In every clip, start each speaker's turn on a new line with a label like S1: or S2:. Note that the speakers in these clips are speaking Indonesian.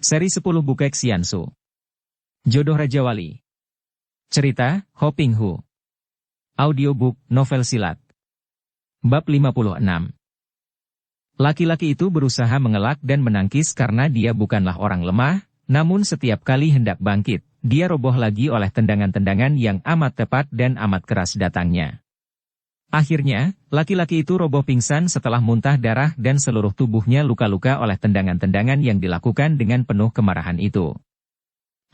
S1: Seri 10 Bukek Xiansu. Jodoh Raja Wali. Cerita, Ho Ping Hu. Audiobook, novel silat. Bab 56. Laki-laki itu berusaha mengelak dan menangkis karena dia bukanlah orang lemah, namun setiap kali hendak bangkit, dia roboh lagi oleh tendangan-tendangan yang amat tepat dan amat keras datangnya. Akhirnya, laki-laki itu roboh pingsan setelah muntah darah dan seluruh tubuhnya luka-luka oleh tendangan-tendangan yang dilakukan dengan penuh kemarahan itu.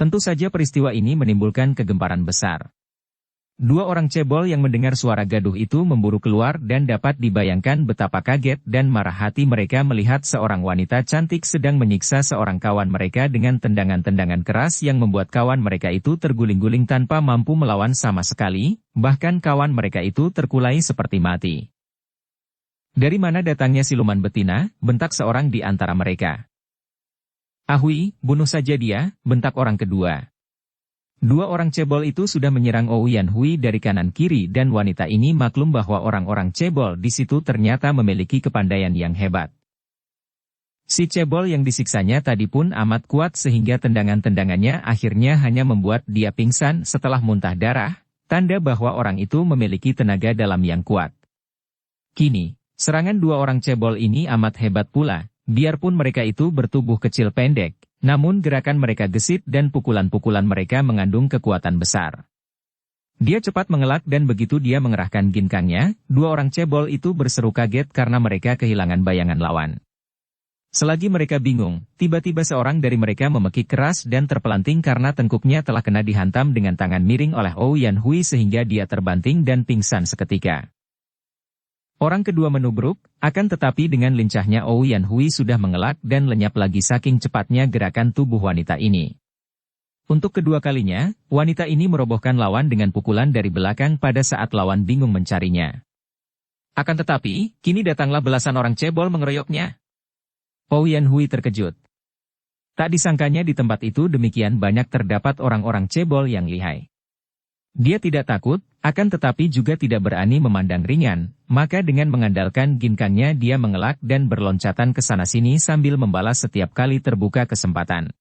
S1: Tentu saja peristiwa ini menimbulkan kegemparan besar. Dua orang cebol yang mendengar suara gaduh itu memburu keluar dan dapat dibayangkan betapa kaget dan marah hati mereka melihat seorang wanita cantik sedang menyiksa seorang kawan mereka dengan tendangan-tendangan keras yang membuat kawan mereka itu terguling-guling tanpa mampu melawan sama sekali, bahkan kawan mereka itu terkulai seperti mati. Dari mana datangnya siluman betina, bentak seorang di antara mereka. "Ahui, bunuh saja dia," bentak orang kedua. Dua orang cebol itu sudah menyerang Ouyan Hui dari kanan kiri dan wanita ini maklum bahwa orang-orang cebol di situ ternyata memiliki kepandaian yang hebat. Si cebol yang disiksanya tadi pun amat kuat sehingga tendangan-tendangannya akhirnya hanya membuat dia pingsan setelah muntah darah, tanda bahwa orang itu memiliki tenaga dalam yang kuat. Kini, serangan dua orang cebol ini amat hebat pula, biarpun mereka itu bertubuh kecil pendek. Namun gerakan mereka gesit dan pukulan-pukulan mereka mengandung kekuatan besar. Dia cepat mengelak dan begitu dia mengerahkan ginkangnya, dua orang cebol itu berseru kaget karena mereka kehilangan bayangan lawan. Selagi mereka bingung, tiba-tiba seorang dari mereka memekik keras dan terpelanting karena tengkuknya telah kena dihantam dengan tangan miring oleh Ouyan Hui sehingga dia terbanting dan pingsan seketika. Orang kedua menubruk, akan tetapi dengan lincahnya Ouyan Hui sudah mengelak dan lenyap lagi saking cepatnya gerakan tubuh wanita ini. Untuk kedua kalinya, wanita ini merobohkan lawan dengan pukulan dari belakang pada saat lawan bingung mencarinya. Akan tetapi, kini datanglah belasan orang cebol mengeroyoknya. Ouyan Hui terkejut. Tak disangkanya di tempat itu demikian banyak terdapat orang-orang cebol yang lihai. Dia tidak takut, akan tetapi juga tidak berani memandang ringan, maka dengan mengandalkan ginkangnya dia mengelak dan berloncatan ke sana-sini sambil membalas setiap kali terbuka kesempatan.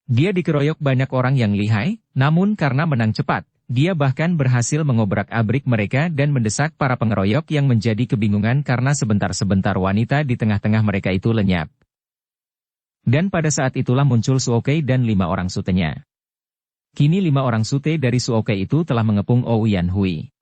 S1: Dia dikeroyok banyak orang yang lihai, namun karena menang cepat, dia bahkan berhasil mengobrak-abrik mereka dan mendesak para pengeroyok yang menjadi kebingungan karena sebentar-sebentar wanita di tengah-tengah mereka itu lenyap. Dan pada saat itulah muncul Suokei dan 5 orang sutenya. Kini 5 orang sute dari Suokei itu telah mengepung Ouyan Hui.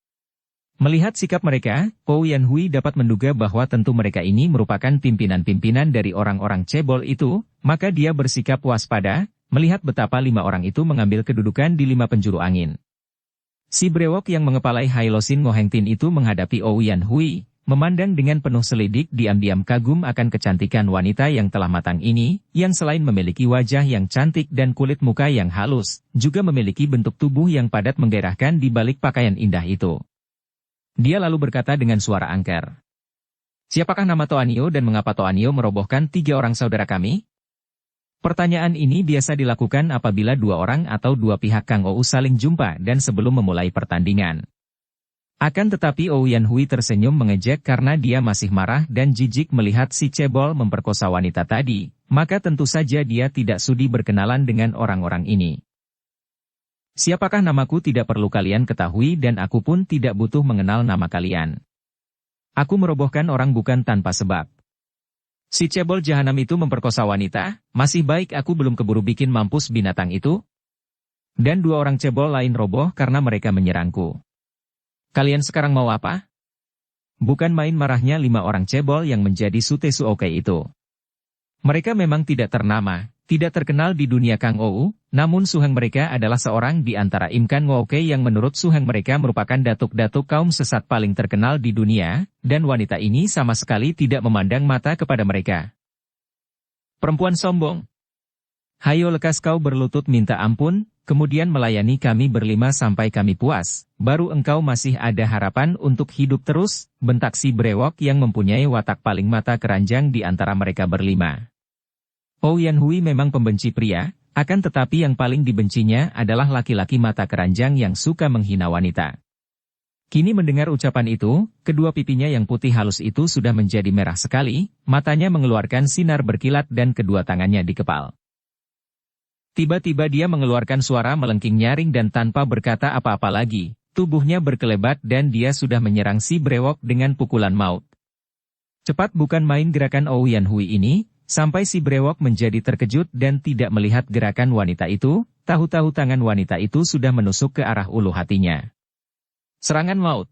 S1: Melihat sikap mereka, Ouyan Hui dapat menduga bahwa tentu mereka ini merupakan pimpinan-pimpinan dari orang-orang cebol itu, maka dia bersikap waspada, melihat betapa 5 orang itu mengambil kedudukan di 5 penjuru angin. Si brewok yang mengepalai Hailosin Ngohengtin itu menghadapi Ouyan Hui, memandang dengan penuh selidik diam-diam kagum akan kecantikan wanita yang telah matang ini, yang selain memiliki wajah yang cantik dan kulit muka yang halus, juga memiliki bentuk tubuh yang padat menggairahkan di balik pakaian indah itu. Dia lalu berkata dengan suara angker. "Siapakah nama Toanio dan mengapa Toanio merobohkan 3 orang saudara kami?" Pertanyaan ini biasa dilakukan apabila 2 orang atau 2 pihak Kang Ou saling jumpa dan sebelum memulai pertandingan. Akan tetapi Ouyan Hui tersenyum mengejek karena dia masih marah dan jijik melihat si cebol memperkosa wanita tadi, maka tentu saja dia tidak sudi berkenalan dengan orang-orang ini. "Siapakah namaku tidak perlu kalian ketahui dan aku pun tidak butuh mengenal nama kalian. Aku merobohkan orang bukan tanpa sebab. Si cebol jahanam itu memperkosa wanita, masih baik aku belum keburu bikin mampus binatang itu. Dan 2 orang cebol lain roboh karena mereka menyerangku. Kalian sekarang mau apa?" Bukan main marahnya 5 orang cebol yang menjadi sute Suokei itu. Mereka memang tidak ternama, tidak terkenal di dunia Kang Ou, namun suheng mereka adalah seorang di antara Imkan Ngoke yang menurut suheng mereka merupakan datuk-datuk kaum sesat paling terkenal di dunia, dan wanita ini sama sekali tidak memandang mata kepada mereka. "Perempuan sombong. Hayo lekas kau berlutut minta ampun, kemudian melayani kami berlima sampai kami puas, baru engkau masih ada harapan untuk hidup terus," bentak si brewok yang mempunyai watak paling mata keranjang di antara mereka berlima. Ouyan Hui memang pembenci pria, akan tetapi yang paling dibencinya adalah laki-laki mata keranjang yang suka menghina wanita. Kini mendengar ucapan itu, kedua pipinya yang putih halus itu sudah menjadi merah sekali, matanya mengeluarkan sinar berkilat dan kedua tangannya dikepal. Tiba-tiba dia mengeluarkan suara melengking nyaring dan tanpa berkata apa-apa lagi, tubuhnya berkelebat dan dia sudah menyerang si brewok dengan pukulan maut. Cepat bukan main gerakan Ouyan Hui ini, sampai si brewok menjadi terkejut dan tidak melihat gerakan wanita itu, tahu-tahu tangan wanita itu sudah menusuk ke arah ulu hatinya. Serangan maut.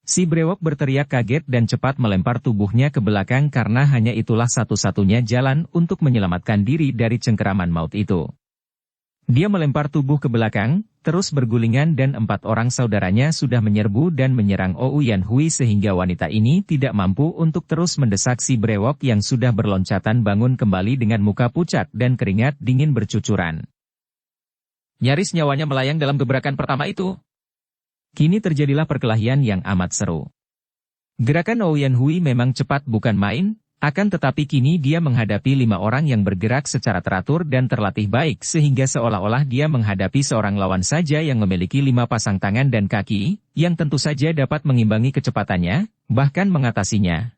S1: Si brewok berteriak kaget dan cepat melempar tubuhnya ke belakang karena hanya itulah satu-satunya jalan untuk menyelamatkan diri dari cengkeraman maut itu. Dia melempar tubuh ke belakang, terus bergulingan dan 4 orang saudaranya sudah menyerbu dan menyerang Ouyan Hui sehingga wanita ini tidak mampu untuk terus mendesak si brewok yang sudah berloncatan bangun kembali dengan muka pucat dan keringat dingin bercucuran. Nyaris nyawanya melayang dalam gebrakan pertama itu. Kini terjadilah perkelahian yang amat seru. Gerakan Ouyan Hui memang cepat bukan main, akan tetapi kini dia menghadapi 5 orang yang bergerak secara teratur dan terlatih baik sehingga seolah-olah dia menghadapi seorang lawan saja yang memiliki 5 pasang tangan dan kaki, yang tentu saja dapat mengimbangi kecepatannya, bahkan mengatasinya.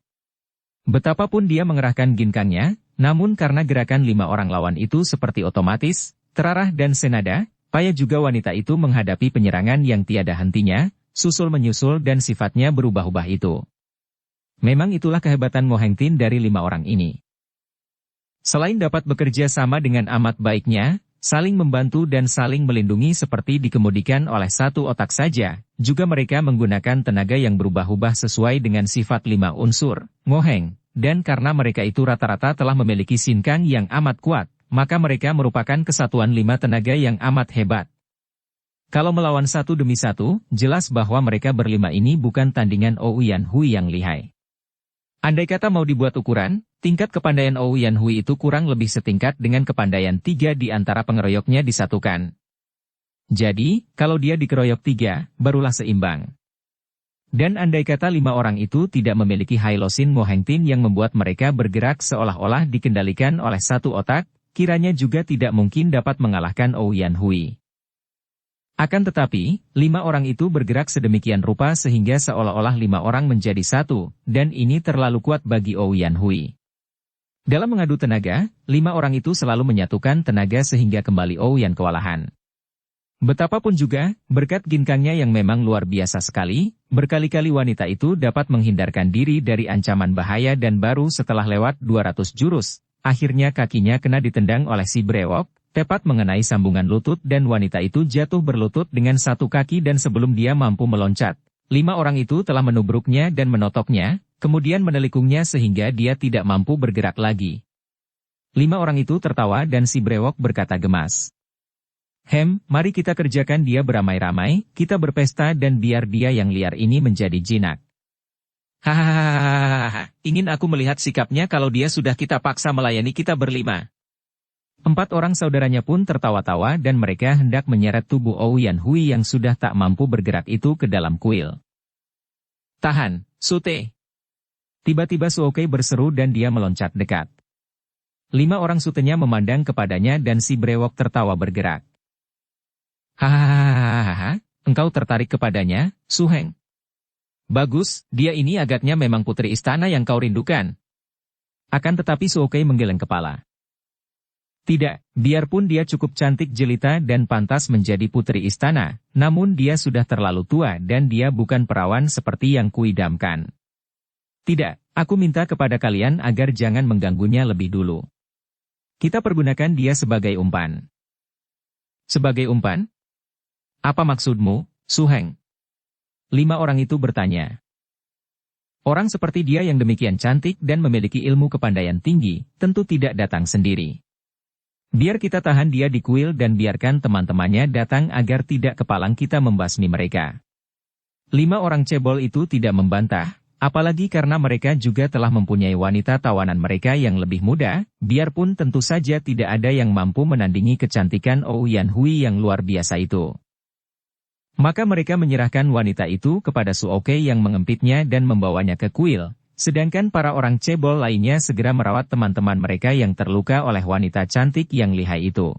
S1: Betapapun dia mengerahkan ginkangnya, namun karena gerakan 5 orang lawan itu seperti otomatis, terarah dan senada, payah juga wanita itu menghadapi penyerangan yang tiada hentinya, susul-menyusul dan sifatnya berubah-ubah itu. Memang itulah kehebatan Ngo Heng Tin dari 5 orang ini. Selain dapat bekerja sama dengan amat baiknya, saling membantu dan saling melindungi seperti dikemudikan oleh satu otak saja, juga mereka menggunakan tenaga yang berubah-ubah sesuai dengan sifat 5 unsur, Ngo Heng, dan karena mereka itu rata-rata telah memiliki sinkang yang amat kuat, maka mereka merupakan kesatuan 5 tenaga yang amat hebat. Kalau melawan satu demi satu, jelas bahwa mereka berlima ini bukan tandingan Ouyan Hui yang lihai. Andai kata mau dibuat ukuran, tingkat kepandaian Ouyan Hui itu kurang lebih setingkat dengan kepandaian 3 di antara pengeroyoknya disatukan. Jadi, kalau dia dikeroyok 3, barulah seimbang. Dan andai kata 5 orang itu tidak memiliki Hailosin Ngo Heng Tin yang membuat mereka bergerak seolah-olah dikendalikan oleh satu otak, kiranya juga tidak mungkin dapat mengalahkan Ouyan Hui. Akan tetapi, 5 orang itu bergerak sedemikian rupa sehingga seolah-olah 5 orang menjadi satu, dan ini terlalu kuat bagi Ouyan Hui. Dalam mengadu tenaga, 5 orang itu selalu menyatukan tenaga sehingga kembali Ouyan kewalahan. Betapapun juga, berkat ginkangnya yang memang luar biasa sekali, berkali-kali wanita itu dapat menghindarkan diri dari ancaman bahaya dan baru setelah lewat 200 jurus. Akhirnya kakinya kena ditendang oleh si brewok, tepat mengenai sambungan lutut dan wanita itu jatuh berlutut dengan satu kaki dan sebelum dia mampu meloncat. 5 orang itu telah menubruknya dan menotoknya, kemudian menelikungnya sehingga dia tidak mampu bergerak lagi. 5 orang itu tertawa dan si brewok berkata gemas. Mari kita kerjakan dia beramai-ramai, kita berpesta dan biar dia yang liar ini menjadi jinak. Hahaha, ingin aku melihat sikapnya kalau dia sudah kita paksa melayani kita berlima. 4 orang saudaranya pun tertawa-tawa dan mereka hendak menyeret tubuh Ouyan Hui yang sudah tak mampu bergerak itu ke dalam kuil. Tahan, Sute. Tiba-tiba Suokei berseru dan dia meloncat dekat. 5 orang sutenya memandang kepadanya dan si brewok tertawa bergerak. Hahaha, engkau tertarik kepadanya, Su Heng? Bagus, dia ini agaknya memang putri istana yang kau rindukan. Akan tetapi Suokei menggeleng kepala. Tidak, biarpun dia cukup cantik jelita dan pantas menjadi putri istana, namun dia sudah terlalu tua dan dia bukan perawan seperti yang kuidamkan. Tidak, aku minta kepada kalian agar jangan mengganggunya lebih dulu. Kita pergunakan dia sebagai umpan. Sebagai umpan? Apa maksudmu, Su Heng? 5 orang itu bertanya. Orang seperti dia yang demikian cantik dan memiliki ilmu kepandaian tinggi, tentu tidak datang sendiri. Biar kita tahan dia di kuil dan biarkan teman-temannya datang agar tidak kepalang kita membasmi mereka. 5 orang cebol itu tidak membantah, apalagi karena mereka juga telah mempunyai wanita tawanan mereka yang lebih muda, biarpun tentu saja tidak ada yang mampu menandingi kecantikan Ouyan Hui yang luar biasa itu. Maka mereka menyerahkan wanita itu kepada Suokei yang mengempitnya dan membawanya ke kuil, sedangkan para orang cebol lainnya segera merawat teman-teman mereka yang terluka oleh wanita cantik yang lihai itu.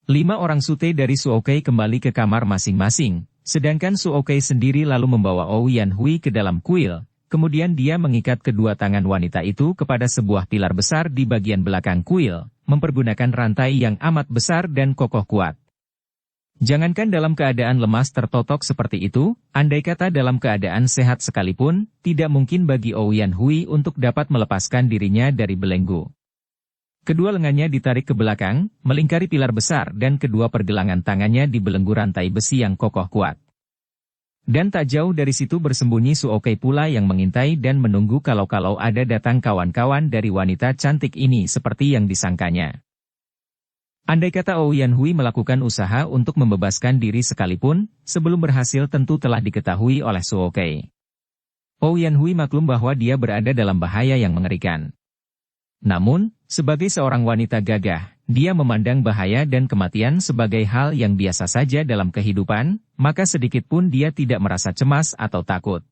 S1: 5 orang sute dari Suokei kembali ke kamar masing-masing, sedangkan Suokei sendiri lalu membawa Ouyan Hui ke dalam kuil, kemudian dia mengikat kedua tangan wanita itu kepada sebuah pilar besar di bagian belakang kuil, mempergunakan rantai yang amat besar dan kokoh kuat. Jangankan dalam keadaan lemas tertotok seperti itu, andai kata dalam keadaan sehat sekalipun, tidak mungkin bagi Ouyang Hui untuk dapat melepaskan dirinya dari belenggu. Kedua lengannya ditarik ke belakang, melingkari pilar besar dan kedua pergelangan tangannya dibelenggu rantai besi yang kokoh kuat. Dan tak jauh dari situ bersembunyi Su Okey pula yang mengintai dan menunggu kalau-kalau ada datang kawan-kawan dari wanita cantik ini seperti yang disangkanya. Andai kata Ouyang Hui melakukan usaha untuk membebaskan diri sekalipun, sebelum berhasil tentu telah diketahui oleh Su Okey. Ouyang Hui maklum bahwa dia berada dalam bahaya yang mengerikan. Namun, sebagai seorang wanita gagah, dia memandang bahaya dan kematian sebagai hal yang biasa saja dalam kehidupan, maka sedikit pun dia tidak merasa cemas atau takut.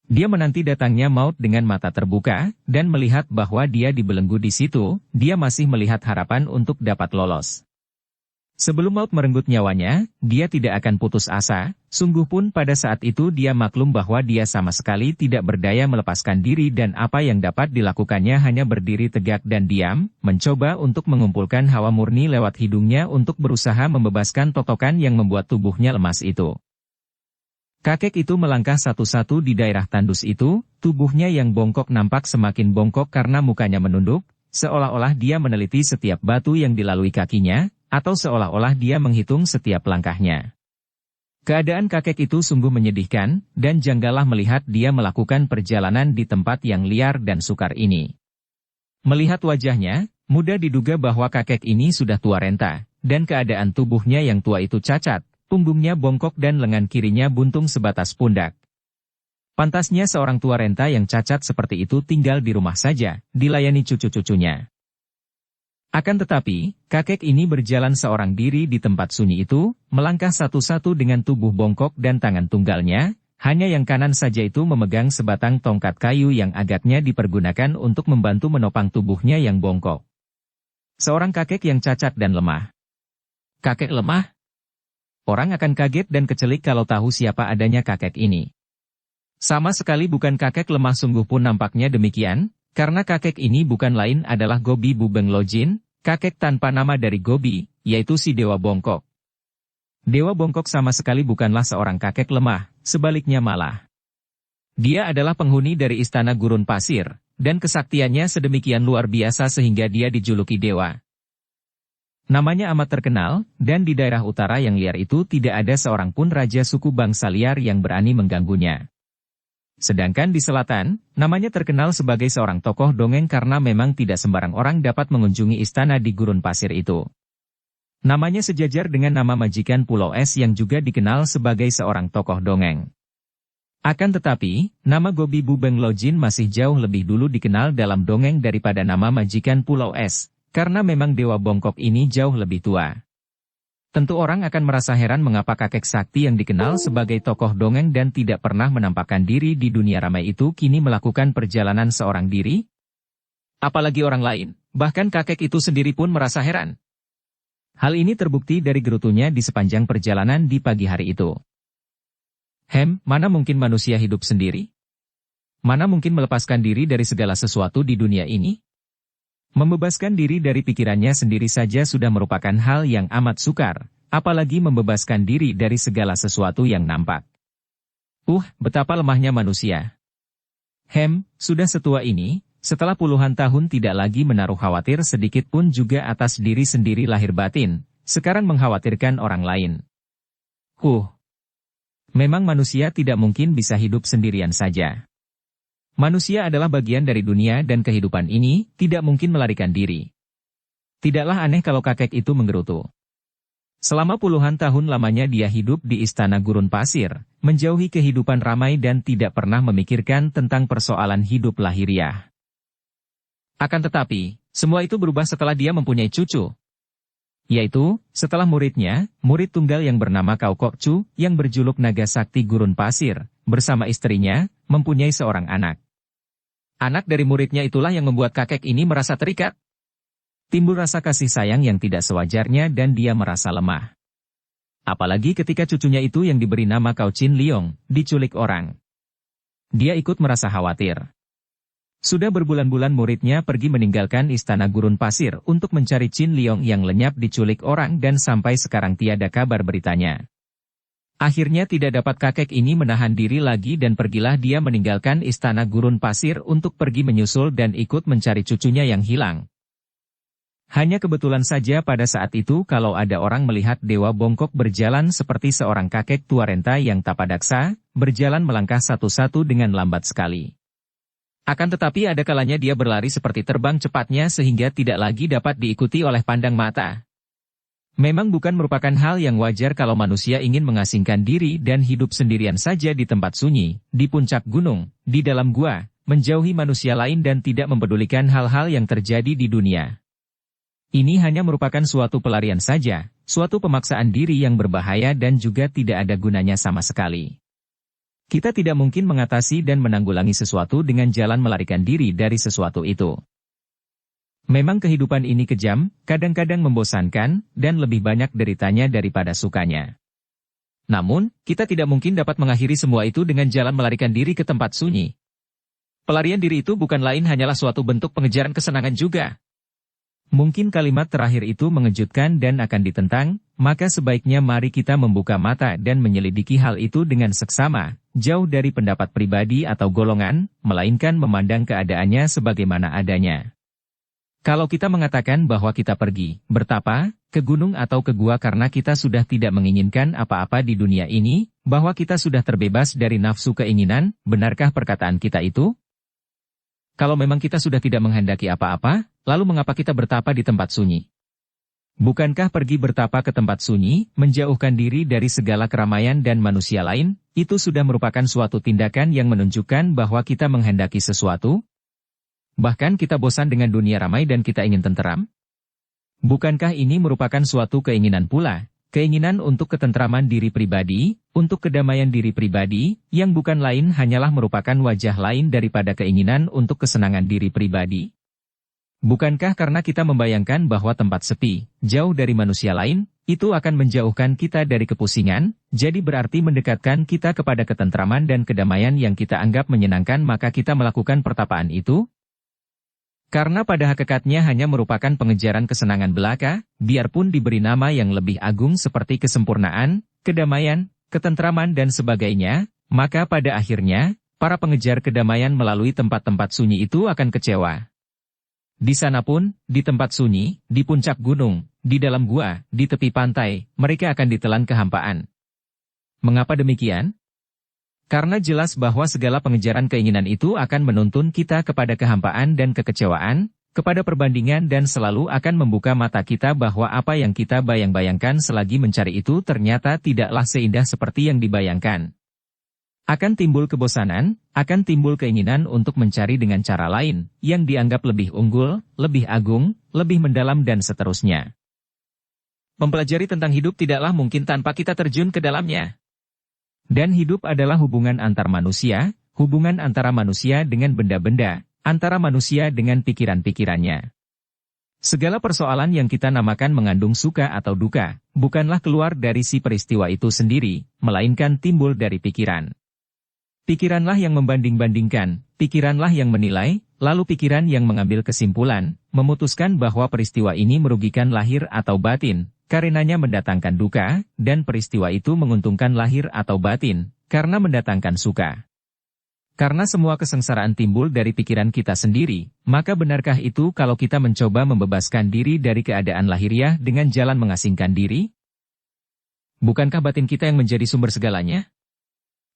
S1: Dia menanti datangnya maut dengan mata terbuka, dan melihat bahwa dia dibelenggu di situ, dia masih melihat harapan untuk dapat lolos. Sebelum maut merenggut nyawanya, dia tidak akan putus asa, sungguh pun pada saat itu dia maklum bahwa dia sama sekali tidak berdaya melepaskan diri dan apa yang dapat dilakukannya hanya berdiri tegak dan diam, mencoba untuk mengumpulkan hawa murni lewat hidungnya untuk berusaha membebaskan totokan yang membuat tubuhnya lemas itu. Kakek itu melangkah satu-satu di daerah tandus itu, tubuhnya yang bongkok nampak semakin bongkok karena mukanya menunduk, seolah-olah dia meneliti setiap batu yang dilalui kakinya, atau seolah-olah dia menghitung setiap langkahnya. Keadaan kakek itu sungguh menyedihkan, dan janggalah melihat dia melakukan perjalanan di tempat yang liar dan sukar ini. Melihat wajahnya, mudah diduga bahwa kakek ini sudah tua renta, dan keadaan tubuhnya yang tua itu cacat, punggungnya bongkok dan lengan kirinya buntung sebatas pundak. Pantasnya seorang tua renta yang cacat seperti itu tinggal di rumah saja, dilayani cucu-cucunya. Akan tetapi, kakek ini berjalan seorang diri di tempat sunyi itu, melangkah satu-satu dengan tubuh bongkok dan tangan tunggalnya, hanya yang kanan saja itu memegang sebatang tongkat kayu yang agaknya dipergunakan untuk membantu menopang tubuhnya yang bongkok. Seorang kakek yang cacat dan lemah. Kakek lemah? Orang akan kaget dan kecelik kalau tahu siapa adanya kakek ini. Sama sekali bukan kakek lemah, sungguh pun nampaknya demikian, karena kakek ini bukan lain adalah Gobi Bubeng Lojin, kakek tanpa nama dari Gobi, yaitu si Dewa Bongkok. Dewa Bongkok sama sekali bukanlah seorang kakek lemah, sebaliknya malah. Dia adalah penghuni dari istana gurun pasir, dan kesaktiannya sedemikian luar biasa sehingga dia dijuluki dewa. Namanya amat terkenal, dan di daerah utara yang liar itu tidak ada seorang pun raja suku bangsa liar yang berani mengganggunya. Sedangkan di selatan, namanya terkenal sebagai seorang tokoh dongeng karena memang tidak sembarang orang dapat mengunjungi istana di gurun pasir itu. Namanya sejajar dengan nama majikan Pulau Es yang juga dikenal sebagai seorang tokoh dongeng. Akan tetapi, nama Gobi Bubeng Lojin masih jauh lebih dulu dikenal dalam dongeng daripada nama majikan Pulau Es, karena memang Dewa Bongkok ini jauh lebih tua. Tentu orang akan merasa heran mengapa kakek sakti yang dikenal sebagai tokoh dongeng dan tidak pernah menampakkan diri di dunia ramai itu kini melakukan perjalanan seorang diri. Apalagi orang lain, bahkan kakek itu sendiri pun merasa heran. Hal ini terbukti dari gerutunya di sepanjang perjalanan di pagi hari itu. Mana mungkin manusia hidup sendiri? Mana mungkin melepaskan diri dari segala sesuatu di dunia ini? Membebaskan diri dari pikirannya sendiri saja sudah merupakan hal yang amat sukar, apalagi membebaskan diri dari segala sesuatu yang nampak. Betapa lemahnya manusia. Sudah setua ini, setelah puluhan tahun tidak lagi menaruh khawatir sedikit pun juga atas diri sendiri lahir batin, sekarang mengkhawatirkan orang lain. Memang manusia tidak mungkin bisa hidup sendirian saja. Manusia adalah bagian dari dunia dan kehidupan ini, tidak mungkin melarikan diri. Tidaklah aneh kalau kakek itu menggerutu. Selama puluhan tahun lamanya dia hidup di istana gurun pasir, menjauhi kehidupan ramai dan tidak pernah memikirkan tentang persoalan hidup lahiriah. Akan tetapi, semua itu berubah setelah dia mempunyai cucu. Yaitu, setelah muridnya, murid tunggal yang bernama Kau Kok Chu, yang berjuluk Naga Sakti Gurun Pasir, bersama istrinya, mempunyai seorang anak. Anak dari muridnya itulah yang membuat kakek ini merasa terikat. Timbul rasa kasih sayang yang tidak sewajarnya dan dia merasa lemah. Apalagi ketika cucunya itu yang diberi nama Kau Chin Liong, diculik orang. Dia ikut merasa khawatir. Sudah berbulan-bulan muridnya pergi meninggalkan istana gurun pasir untuk mencari Qin Liong yang lenyap diculik orang dan sampai sekarang tiada kabar beritanya. Akhirnya tidak dapat kakek ini menahan diri lagi dan pergilah dia meninggalkan istana gurun pasir untuk pergi menyusul dan ikut mencari cucunya yang hilang. Hanya kebetulan saja pada saat itu kalau ada orang melihat Dewa Bongkok berjalan seperti seorang kakek tua renta yang tapadaksa, berjalan melangkah satu-satu dengan lambat sekali. Akan tetapi ada kalanya dia berlari seperti terbang cepatnya sehingga tidak lagi dapat diikuti oleh pandang mata. Memang bukan merupakan hal yang wajar kalau manusia ingin mengasingkan diri dan hidup sendirian saja di tempat sunyi, di puncak gunung, di dalam gua, menjauhi manusia lain dan tidak mempedulikan hal-hal yang terjadi di dunia. Ini hanya merupakan suatu pelarian saja, suatu pemaksaan diri yang berbahaya dan juga tidak ada gunanya sama sekali. Kita tidak mungkin mengatasi dan menanggulangi sesuatu dengan jalan melarikan diri dari sesuatu itu. Memang kehidupan ini kejam, kadang-kadang membosankan, dan lebih banyak deritanya daripada sukanya. Namun, kita tidak mungkin dapat mengakhiri semua itu dengan jalan melarikan diri ke tempat sunyi. Pelarian diri itu bukan lain hanyalah suatu bentuk pengejaran kesenangan juga. Mungkin kalimat terakhir itu mengejutkan dan akan ditentang, maka sebaiknya mari kita membuka mata dan menyelidiki hal itu dengan seksama, jauh dari pendapat pribadi atau golongan, melainkan memandang keadaannya sebagaimana adanya. Kalau kita mengatakan bahwa kita pergi, bertapa, ke gunung atau ke gua karena kita sudah tidak menginginkan apa-apa di dunia ini, bahwa kita sudah terbebas dari nafsu keinginan, benarkah perkataan kita itu? Kalau memang kita sudah tidak menghendaki apa-apa, lalu mengapa kita bertapa di tempat sunyi? Bukankah pergi bertapa ke tempat sunyi, menjauhkan diri dari segala keramaian dan manusia lain, itu sudah merupakan suatu tindakan yang menunjukkan bahwa kita menghendaki sesuatu? Bahkan kita bosan dengan dunia ramai dan kita ingin tenteram? Bukankah ini merupakan suatu keinginan pula? Keinginan untuk ketentraman diri pribadi, untuk kedamaian diri pribadi, yang bukan lain hanyalah merupakan wajah lain daripada keinginan untuk kesenangan diri pribadi. Bukankah karena kita membayangkan bahwa tempat sepi, jauh dari manusia lain, itu akan menjauhkan kita dari kepusingan, jadi berarti mendekatkan kita kepada ketentraman dan kedamaian yang kita anggap menyenangkan maka kita melakukan pertapaan itu? Karena pada hakikatnya hanya merupakan pengejaran kesenangan belaka, biarpun diberi nama yang lebih agung seperti kesempurnaan, kedamaian, ketentraman dan sebagainya, maka pada akhirnya, para pengejar kedamaian melalui tempat-tempat sunyi itu akan kecewa. Di sana pun, di tempat sunyi, di puncak gunung, di dalam gua, di tepi pantai, mereka akan ditelan kehampaan. Mengapa demikian? Karena jelas bahwa segala pengejaran keinginan itu akan menuntun kita kepada kehampaan dan kekecewaan, kepada perbandingan dan selalu akan membuka mata kita bahwa apa yang kita bayang-bayangkan selagi mencari itu ternyata tidaklah seindah seperti yang dibayangkan. Akan timbul kebosanan, akan timbul keinginan untuk mencari dengan cara lain, yang dianggap lebih unggul, lebih agung, lebih mendalam dan seterusnya. Mempelajari tentang hidup tidaklah mungkin tanpa kita terjun ke dalamnya. Dan hidup adalah hubungan antar manusia, hubungan antara manusia dengan benda-benda, antara manusia dengan pikiran-pikirannya. Segala persoalan yang kita namakan mengandung suka atau duka, bukanlah keluar dari si peristiwa itu sendiri, melainkan timbul dari pikiran. Pikiranlah yang membanding-bandingkan, pikiranlah yang menilai, lalu pikiran yang mengambil kesimpulan, memutuskan bahwa peristiwa ini merugikan lahir atau batin, karenanya mendatangkan duka, dan peristiwa itu menguntungkan lahir atau batin, karena mendatangkan suka. Karena semua kesengsaraan timbul dari pikiran kita sendiri, maka benarkah itu kalau kita mencoba membebaskan diri dari keadaan lahiriah dengan jalan mengasingkan diri? Bukankah batin kita yang menjadi sumber segalanya?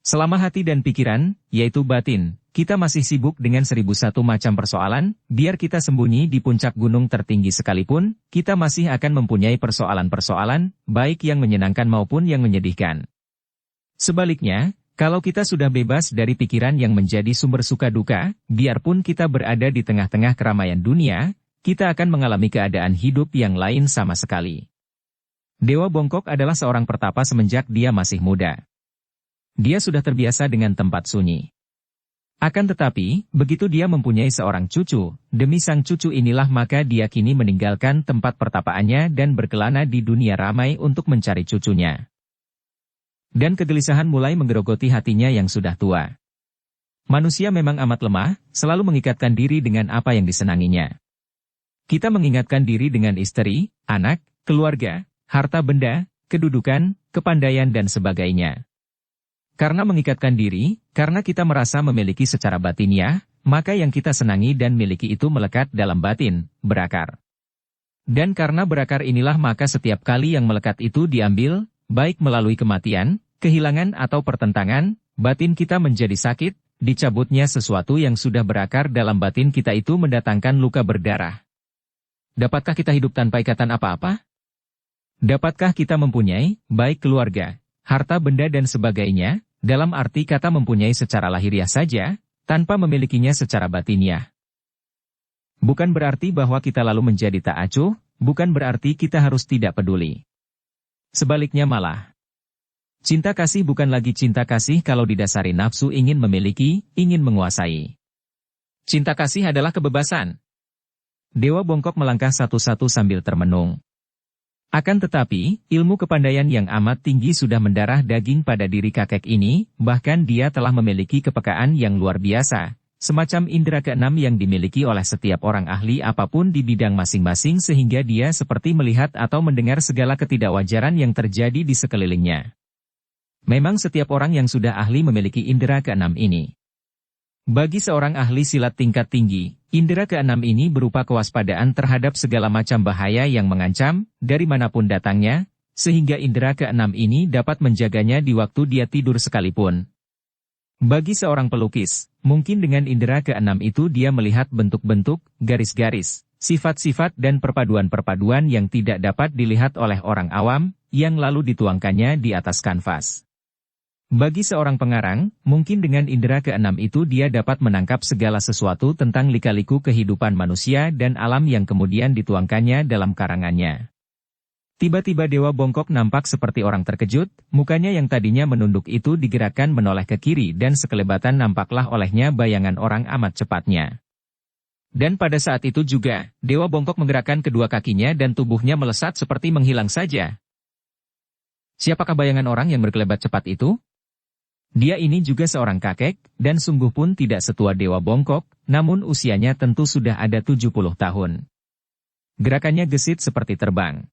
S1: Selama hati dan pikiran, yaitu batin, kita masih sibuk dengan 1001 macam persoalan, biar kita sembunyi di puncak gunung tertinggi sekalipun, kita masih akan mempunyai persoalan-persoalan, baik yang menyenangkan maupun yang menyedihkan. Sebaliknya, kalau kita sudah bebas dari pikiran yang menjadi sumber suka duka, biarpun kita berada di tengah-tengah keramaian dunia, kita akan mengalami keadaan hidup yang lain sama sekali. Dewa Bongkok adalah seorang pertapa semenjak dia masih muda. Dia sudah terbiasa dengan tempat sunyi. Akan tetapi, begitu dia mempunyai seorang cucu, demi sang cucu inilah maka dia kini meninggalkan tempat pertapaannya dan berkelana di dunia ramai untuk mencari cucunya. Dan kegelisahan mulai menggerogoti hatinya yang sudah tua. Manusia memang amat lemah, selalu mengikatkan diri dengan apa yang disenanginya. Kita mengingatkan diri dengan istri, anak, keluarga, harta benda, kedudukan, kepandaian dan sebagainya. Karena mengikatkan diri, karena kita merasa memiliki secara batiniah, maka yang kita senangi dan miliki itu melekat dalam batin, berakar. Dan karena berakar inilah maka setiap kali yang melekat itu diambil, baik melalui kematian, kehilangan atau pertentangan, batin kita menjadi sakit, dicabutnya sesuatu yang sudah berakar dalam batin kita itu mendatangkan luka berdarah. Dapatkah kita hidup tanpa ikatan apa-apa? Dapatkah kita mempunyai, baik keluarga, harta benda dan sebagainya, dalam arti kata mempunyai secara lahiriah saja, tanpa memilikinya secara batiniah? Bukan berarti bahwa kita lalu menjadi tak acuh, bukan berarti kita harus tidak peduli. Sebaliknya malah. Cinta kasih bukan lagi cinta kasih kalau didasari nafsu ingin memiliki, ingin menguasai. Cinta kasih adalah kebebasan. Dewa bongkok melangkah satu-satu sambil termenung. Akan tetapi, ilmu kepandaian yang amat tinggi sudah mendarah daging pada diri kakek ini, bahkan dia telah memiliki kepekaan yang luar biasa, semacam indera keenam yang dimiliki oleh setiap orang ahli apapun di bidang masing-masing sehingga dia seperti melihat atau mendengar segala ketidakwajaran yang terjadi di sekelilingnya. Memang setiap orang yang sudah ahli memiliki indera keenam ini. Bagi seorang ahli silat tingkat tinggi, indera keenam ini berupa kewaspadaan terhadap segala macam bahaya yang mengancam, dari manapun datangnya, sehingga indera keenam ini dapat menjaganya di waktu dia tidur sekalipun. Bagi seorang pelukis, mungkin dengan indera keenam itu dia melihat bentuk-bentuk, garis-garis, sifat-sifat dan perpaduan-perpaduan yang tidak dapat dilihat oleh orang awam, yang lalu dituangkannya di atas kanvas. Bagi seorang pengarang, mungkin dengan indera keenam itu dia dapat menangkap segala sesuatu tentang lika-liku kehidupan manusia dan alam yang kemudian dituangkannya dalam karangannya. Tiba-tiba Dewa Bongkok nampak seperti orang terkejut, mukanya yang tadinya menunduk itu digerakkan menoleh ke kiri dan sekelebatan nampaklah olehnya bayangan orang amat cepatnya. Dan pada saat itu juga, Dewa Bongkok menggerakkan kedua kakinya dan tubuhnya melesat seperti menghilang saja. Siapakah bayangan orang yang berkelebat cepat itu? Dia ini juga seorang kakek, dan sungguh pun tidak setua Dewa Bongkok, namun usianya tentu sudah ada 70 tahun. Gerakannya gesit seperti terbang.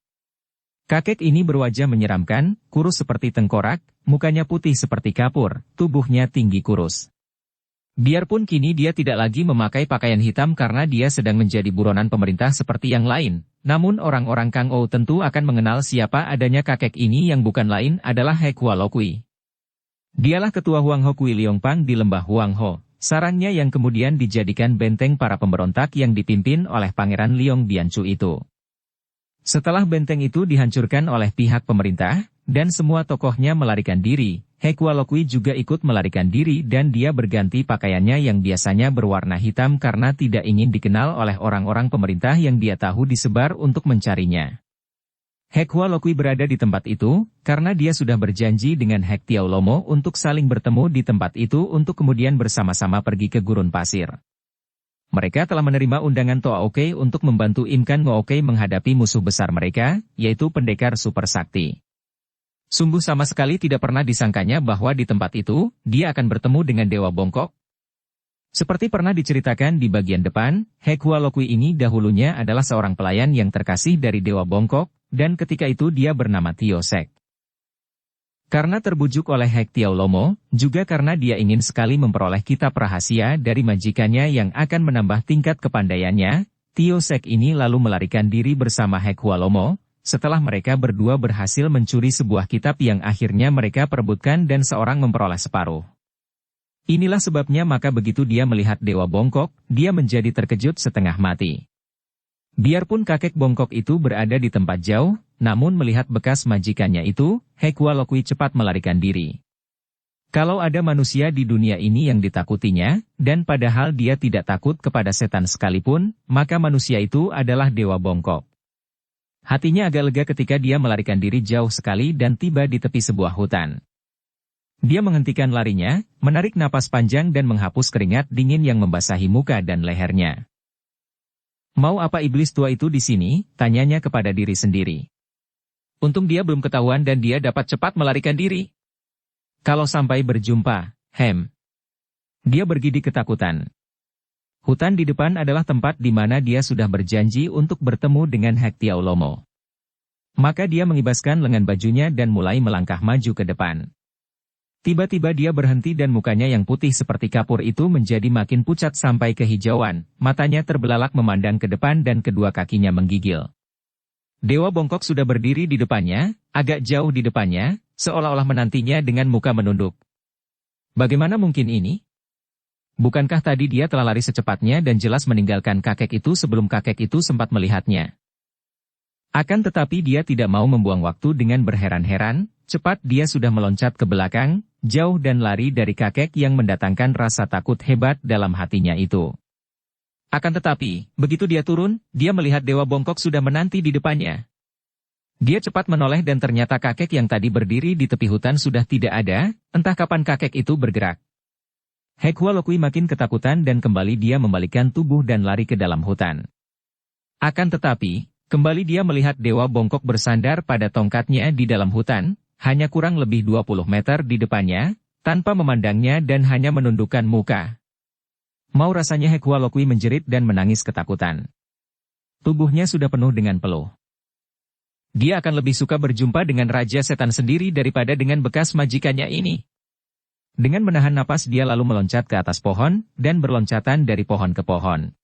S1: Kakek ini berwajah menyeramkan, kurus seperti tengkorak, mukanya putih seperti kapur, tubuhnya tinggi kurus. Biarpun kini dia tidak lagi memakai pakaian hitam karena dia sedang menjadi buronan pemerintah seperti yang lain, namun orang-orang Kang Ou tentu akan mengenal siapa adanya kakek ini yang bukan lain adalah He Kualokui. Dialah ketua Huang Ho Kui Liongpang di lembah Huang Ho, sarangnya yang kemudian dijadikan benteng para pemberontak yang dipimpin oleh Pangeran Liong Bianchu itu. Setelah benteng itu dihancurkan oleh pihak pemerintah, dan semua tokohnya melarikan diri, He Kualokui juga ikut melarikan diri dan dia berganti pakaiannya yang biasanya berwarna hitam karena tidak ingin dikenal oleh orang-orang pemerintah yang dia tahu disebar untuk mencarinya. He Kualokui berada di tempat itu, karena dia sudah berjanji dengan Hek Tiao Lomo untuk saling bertemu di tempat itu untuk kemudian bersama-sama pergi ke gurun pasir. Mereka telah menerima undangan Toa Oke untuk membantu Inkan Ngooke menghadapi musuh besar mereka, yaitu pendekar super sakti. Sungguh sama sekali tidak pernah disangkanya bahwa di tempat itu, dia akan bertemu dengan Dewa Bongkok. Seperti pernah diceritakan di bagian depan, He Kualokui ini dahulunya adalah seorang pelayan yang terkasih dari Dewa Bongkok, dan ketika itu dia bernama Tio Sek. Karena terbujuk oleh Hek Tiao Lomo, juga karena dia ingin sekali memperoleh kitab rahasia dari majikannya yang akan menambah tingkat kepandaiannya, Tio Sek ini lalu melarikan diri bersama Hek Kualomo, setelah mereka berdua berhasil mencuri sebuah kitab yang akhirnya mereka perebutkan dan seorang memperoleh separuh. Inilah sebabnya maka begitu dia melihat Dewa Bongkok, dia menjadi terkejut setengah mati. Biarpun kakek Bongkok itu berada di tempat jauh, namun melihat bekas majikannya itu, He Kualokui cepat melarikan diri. Kalau ada manusia di dunia ini yang ditakutinya, dan padahal dia tidak takut kepada setan sekalipun, maka manusia itu adalah Dewa Bongkok. Hatinya agak lega ketika dia melarikan diri jauh sekali dan tiba di tepi sebuah hutan. Dia menghentikan larinya, menarik napas panjang dan menghapus keringat dingin yang membasahi muka dan lehernya. Mau apa iblis tua itu di sini? Tanyanya kepada diri sendiri. Untung dia belum ketahuan dan dia dapat cepat melarikan diri. Kalau sampai berjumpa, Dia bergidik ketakutan. Hutan di depan adalah tempat di mana dia sudah berjanji untuk bertemu dengan Hektiao Lomo. Maka dia mengibaskan lengan bajunya dan mulai melangkah maju ke depan. Tiba-tiba dia berhenti dan mukanya yang putih seperti kapur itu menjadi makin pucat sampai kehijauan, matanya terbelalak memandang ke depan dan kedua kakinya menggigil. Dewa Bongkok sudah berdiri di depannya, agak jauh di depannya, seolah-olah menantinya dengan muka menunduk. Bagaimana mungkin ini? Bukankah tadi dia telah lari secepatnya dan jelas meninggalkan kakek itu sebelum kakek itu sempat melihatnya? Akan tetapi dia tidak mau membuang waktu dengan berheran-heran, cepat dia sudah meloncat ke belakang, jauh dan lari dari kakek yang mendatangkan rasa takut hebat dalam hatinya itu. Akan tetapi, begitu dia turun, dia melihat Dewa Bongkok sudah menanti di depannya. Dia cepat menoleh dan ternyata kakek yang tadi berdiri di tepi hutan sudah tidak ada, entah kapan kakek itu bergerak. Hekwa Lokui makin ketakutan dan kembali dia membalikkan tubuh dan lari ke dalam hutan. Akan tetapi, kembali dia melihat Dewa Bongkok bersandar pada tongkatnya di dalam hutan, hanya kurang lebih 20 meter di depannya, tanpa memandangnya dan hanya menundukkan muka. Mau rasanya Hekwa Lokui menjerit dan menangis ketakutan. Tubuhnya sudah penuh dengan peluh. Dia akan lebih suka berjumpa dengan Raja Setan sendiri daripada dengan bekas majikannya ini. Dengan menahan napas dia lalu meloncat ke atas pohon, dan berloncatan dari pohon ke pohon.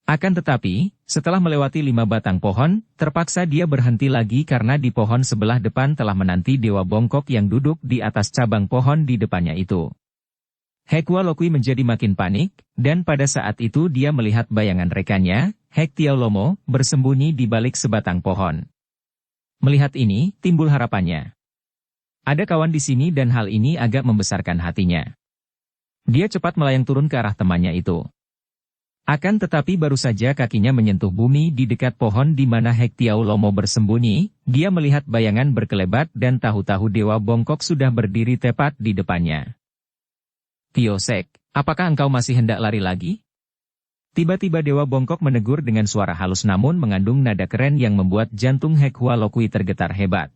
S1: Akan tetapi, setelah melewati 5 batang pohon, terpaksa dia berhenti lagi karena di pohon sebelah depan telah menanti Dewa Bongkok yang duduk di atas cabang pohon di depannya itu. Hekwa Lokui menjadi makin panik, dan pada saat itu dia melihat bayangan rekannya, Hektiao Lomo, bersembunyi di balik sebatang pohon. Melihat ini, timbul harapannya. Ada kawan di sini dan hal ini agak membesarkan hatinya. Dia cepat melayang turun ke arah temannya itu. Akan tetapi baru saja kakinya menyentuh bumi di dekat pohon di mana Hektiao Lomo bersembunyi, dia melihat bayangan berkelebat dan tahu-tahu Dewa Bongkok sudah berdiri tepat di depannya. "Tiosek, apakah engkau masih hendak lari lagi?" Tiba-tiba Dewa Bongkok menegur dengan suara halus namun mengandung nada keren yang membuat jantung Hekwa Lokui tergetar hebat.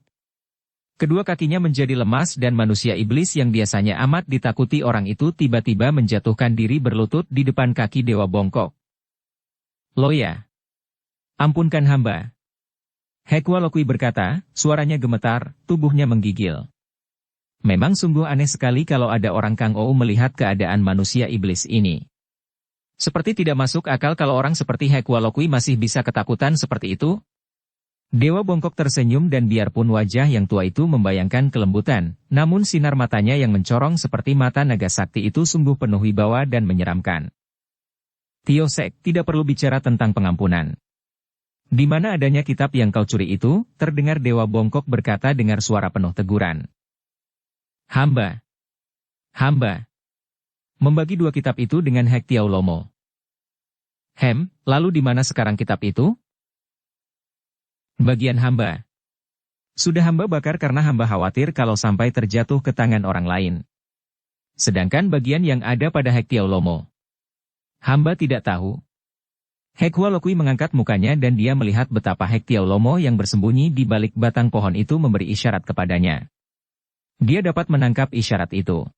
S1: Kedua kakinya menjadi lemas dan manusia iblis yang biasanya amat ditakuti orang itu tiba-tiba menjatuhkan diri berlutut di depan kaki Dewa Bongkok. "Loya, ampunkan hamba." Hekwa Lokui berkata, suaranya gemetar, tubuhnya menggigil. Memang sungguh aneh sekali kalau ada orang Kang Ou melihat keadaan manusia iblis ini. Seperti tidak masuk akal kalau orang seperti Hekwa Lokui masih bisa ketakutan seperti itu. Dewa Bongkok tersenyum dan biarpun wajah yang tua itu membayangkan kelembutan, namun sinar matanya yang mencorong seperti mata naga sakti itu sungguh penuh wibawa dan menyeramkan. "Tiosek, tidak perlu bicara tentang pengampunan. Di mana adanya kitab yang kau curi itu?" terdengar Dewa Bongkok berkata dengan suara penuh teguran. Hamba membagi 2 kitab itu dengan Hektiao Lomo." Lalu di mana sekarang kitab itu?" "Bagian hamba. Sudah hamba bakar karena hamba khawatir kalau sampai terjatuh ke tangan orang lain. Sedangkan bagian yang ada pada Hektiao Lomo, hamba tidak tahu." Hekwa Lokui mengangkat mukanya dan dia melihat betapa Hektiao Lomo yang bersembunyi di balik batang pohon itu memberi isyarat kepadanya. Dia dapat menangkap isyarat itu.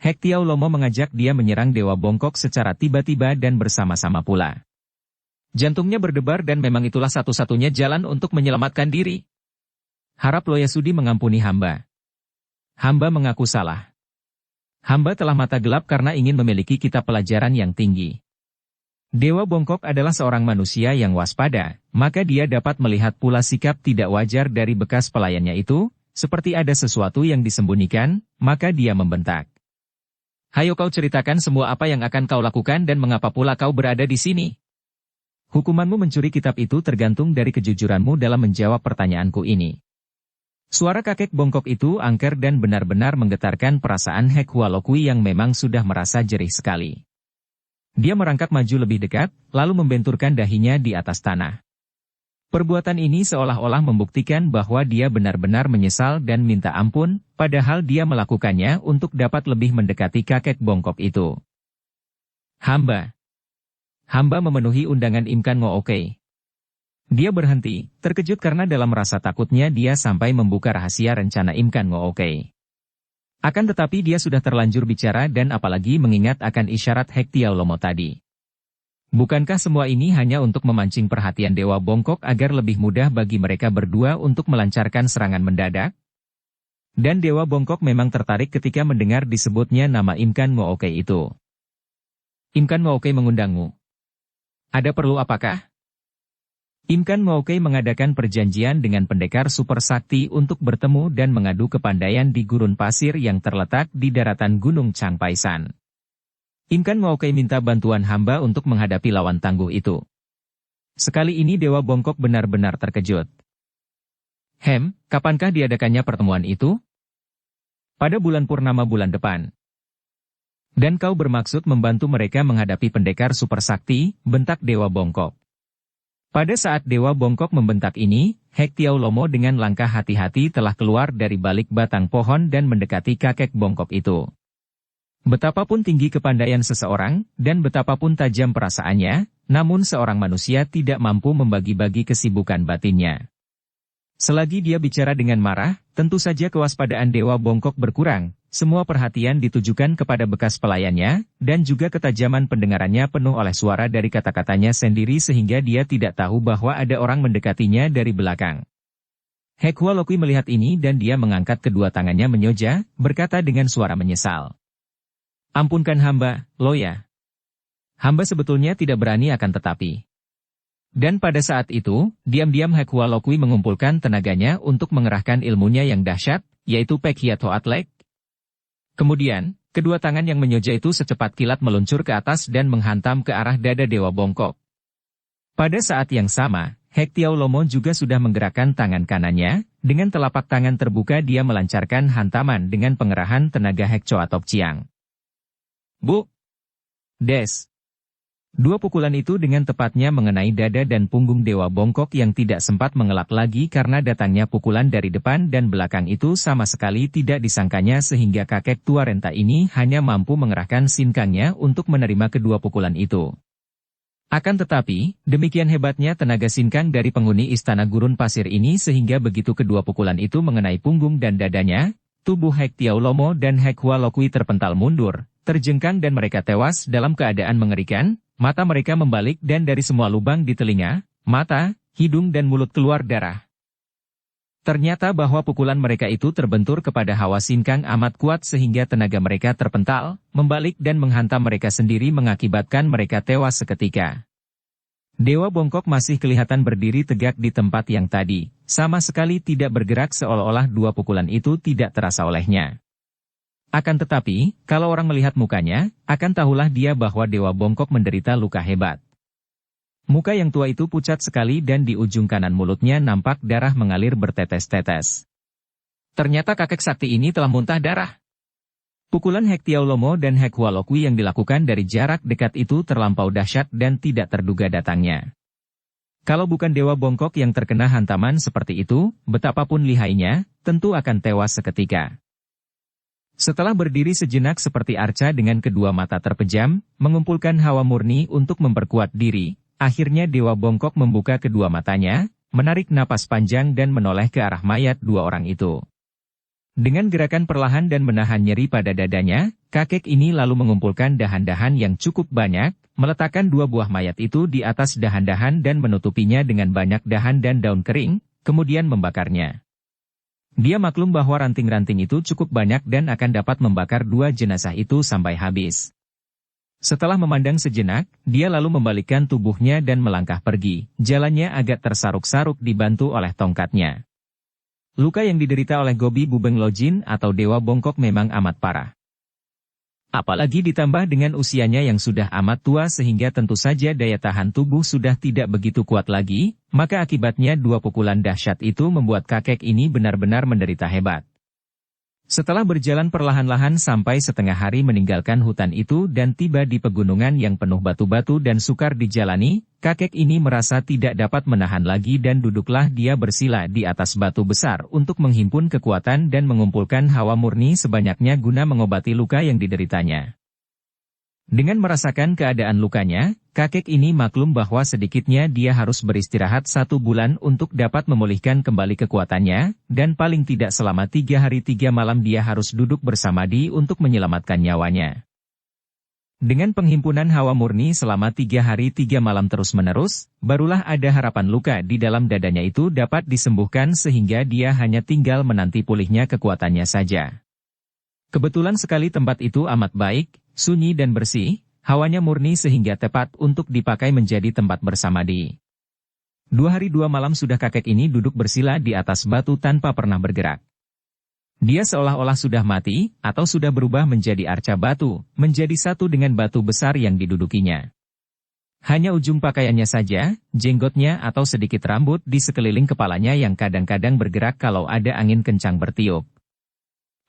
S1: Hektiao Lomo mengajak dia menyerang Dewa Bongkok secara tiba-tiba dan bersama-sama pula. Jantungnya berdebar dan memang itulah satu-satunya jalan untuk menyelamatkan diri. "Harap Loya sudi mengampuni hamba. Hamba mengaku salah. Hamba telah mata gelap karena ingin memiliki kitab pelajaran yang tinggi." Dewa Bongkok adalah seorang manusia yang waspada, maka dia dapat melihat pula sikap tidak wajar dari bekas pelayannya itu, seperti ada sesuatu yang disembunyikan, maka dia membentak. "Hayo kau ceritakan semua apa yang akan kau lakukan dan mengapa pula kau berada di sini. Hukumanmu mencuri kitab itu tergantung dari kejujuranmu dalam menjawab pertanyaanku ini." Suara kakek Bongkok itu angker dan benar-benar menggetarkan perasaan Hekwa Lokui yang memang sudah merasa jerih sekali. Dia merangkak maju lebih dekat, lalu membenturkan dahinya di atas tanah. Perbuatan ini seolah-olah membuktikan bahwa dia benar-benar menyesal dan minta ampun, padahal dia melakukannya untuk dapat lebih mendekati kakek Bongkok itu. Hamba memenuhi undangan Imkan Ngookei." Dia berhenti, terkejut karena dalam rasa takutnya dia sampai membuka rahasia rencana Imkan Ngookei. Akan tetapi dia sudah terlanjur bicara dan apalagi mengingat akan isyarat Hektiaulomo tadi. Bukankah semua ini hanya untuk memancing perhatian Dewa Bongkok agar lebih mudah bagi mereka berdua untuk melancarkan serangan mendadak? Dan Dewa Bongkok memang tertarik ketika mendengar disebutnya nama Imkan Ngooke itu. Imkan Ngooke mengundangmu. Ada perlu apakah? Imkan Ngooke mengadakan perjanjian dengan pendekar super sakti untuk bertemu dan mengadu kepandaian di gurun pasir yang terletak di daratan Gunung Changpaisan. Imkan Ngooke minta bantuan hamba untuk menghadapi lawan tangguh itu. Sekali ini Dewa Bongkok benar-benar terkejut. Kapankah diadakannya pertemuan itu? Pada bulan purnama bulan depan. Dan kau bermaksud membantu mereka menghadapi pendekar super sakti, bentak Dewa Bongkok. Pada saat Dewa Bongkok membentak ini, Hektiaulomo dengan langkah hati-hati telah keluar dari balik batang pohon dan mendekati kakek Bongkok itu. Betapapun tinggi kepandaian seseorang, dan betapapun tajam perasaannya, namun seorang manusia tidak mampu membagi-bagi kesibukan batinnya. Selagi dia bicara dengan marah, tentu saja kewaspadaan Dewa Bongkok berkurang, semua perhatian ditujukan kepada bekas pelayannya, dan juga ketajaman pendengarannya penuh oleh suara dari kata-katanya sendiri sehingga dia tidak tahu bahwa ada orang mendekatinya dari belakang. Hekhualokui melihat ini dan dia mengangkat kedua tangannya menyoja, berkata dengan suara menyesal. Ampunkan hamba, Loya. Hamba sebetulnya tidak berani akan tetapi. Dan pada saat itu, diam-diam Hekhualokui mengumpulkan tenaganya untuk mengerahkan ilmunya yang dahsyat, yaitu Pekhiat Hoatlek. Kemudian, kedua tangan yang menyoja itu secepat kilat meluncur ke atas dan menghantam ke arah dada Dewa Bongkok. Pada saat yang sama, Hektiaulomo juga sudah menggerakkan tangan kanannya, dengan telapak tangan terbuka dia melancarkan hantaman dengan pengerahan tenaga Hekcoatop Ciang. Bu! Des! Dua pukulan itu dengan tepatnya mengenai dada dan punggung Dewa Bongkok yang tidak sempat mengelak lagi karena datangnya pukulan dari depan dan belakang itu sama sekali tidak disangkanya sehingga kakek tua renta ini hanya mampu mengerahkan sinkangnya untuk menerima kedua pukulan itu. Akan tetapi, demikian hebatnya tenaga sinkang dari penghuni istana gurun pasir ini sehingga begitu kedua pukulan itu mengenai punggung dan dadanya, tubuh Hektiaulomo dan Hekhualokui terpental mundur, terjengkang dan mereka tewas dalam keadaan mengerikan. Mata mereka membalik dan dari semua lubang di telinga, mata, hidung dan mulut keluar darah. Ternyata bahwa pukulan mereka itu terbentur kepada hawa sinkang amat kuat sehingga tenaga mereka terpental, membalik dan menghantam mereka sendiri mengakibatkan mereka tewas seketika. Dewa Bongkok masih kelihatan berdiri tegak di tempat yang tadi, sama sekali tidak bergerak seolah-olah dua pukulan itu tidak terasa olehnya. Akan tetapi, kalau orang melihat mukanya, akan tahulah dia bahwa Dewa Bongkok menderita luka hebat. Muka yang tua itu pucat sekali dan di ujung kanan mulutnya nampak darah mengalir bertetes-tetes. Ternyata kakek sakti ini telah muntah darah. Pukulan Hektiaulomo dan Hekhualokui yang dilakukan dari jarak dekat itu terlampau dahsyat dan tidak terduga datangnya. Kalau bukan Dewa Bongkok yang terkena hantaman seperti itu, betapapun lihainya, tentu akan tewas seketika. Setelah berdiri sejenak seperti arca dengan kedua mata terpejam, mengumpulkan hawa murni untuk memperkuat diri, akhirnya Dewa Bongkok membuka kedua matanya, menarik napas panjang dan menoleh ke arah mayat dua orang itu. Dengan gerakan perlahan dan menahan nyeri pada dadanya, kakek ini lalu mengumpulkan dahan-dahan yang cukup banyak, meletakkan dua buah mayat itu di atas dahan-dahan dan menutupinya dengan banyak dahan dan daun kering, kemudian membakarnya. Dia maklum bahwa ranting-ranting itu cukup banyak dan akan dapat membakar dua jenazah itu sampai habis. Setelah memandang sejenak, dia lalu membalikkan tubuhnya dan melangkah pergi, jalannya agak tersaruk-saruk dibantu oleh tongkatnya. Luka yang diderita oleh Gobi Bubeng Lojin atau Dewa Bongkok memang amat parah. Apalagi ditambah dengan usianya yang sudah amat tua sehingga tentu saja daya tahan tubuh sudah tidak begitu kuat lagi, maka akibatnya dua pukulan dahsyat itu membuat kakek ini benar-benar menderita hebat. Setelah berjalan perlahan-lahan sampai setengah hari meninggalkan hutan itu dan tiba di pegunungan yang penuh batu-batu dan sukar dijalani, kakek ini merasa tidak dapat menahan lagi dan duduklah dia bersila di atas batu besar untuk menghimpun kekuatan dan mengumpulkan hawa murni sebanyaknya guna mengobati luka yang dideritanya. Dengan merasakan keadaan lukanya, kakek ini maklum bahwa sedikitnya dia harus beristirahat 1 bulan untuk dapat memulihkan kembali kekuatannya, dan paling tidak selama 3 hari 3 malam dia harus duduk bersamadi untuk menyelamatkan nyawanya. Dengan penghimpunan hawa murni selama 3 hari 3 malam terus-menerus, barulah ada harapan luka di dalam dadanya itu dapat disembuhkan sehingga dia hanya tinggal menanti pulihnya kekuatannya saja. Kebetulan sekali tempat itu amat baik, sunyi dan bersih, hawanya murni sehingga tepat untuk dipakai menjadi tempat bersamadi. 2 hari 2 malam sudah kakek ini duduk bersila di atas batu tanpa pernah bergerak. Dia seolah-olah sudah mati, atau sudah berubah menjadi arca batu, menjadi satu dengan batu besar yang didudukinya. Hanya ujung pakaiannya saja, jenggotnya atau sedikit rambut di sekeliling kepalanya yang kadang-kadang bergerak kalau ada angin kencang bertiup.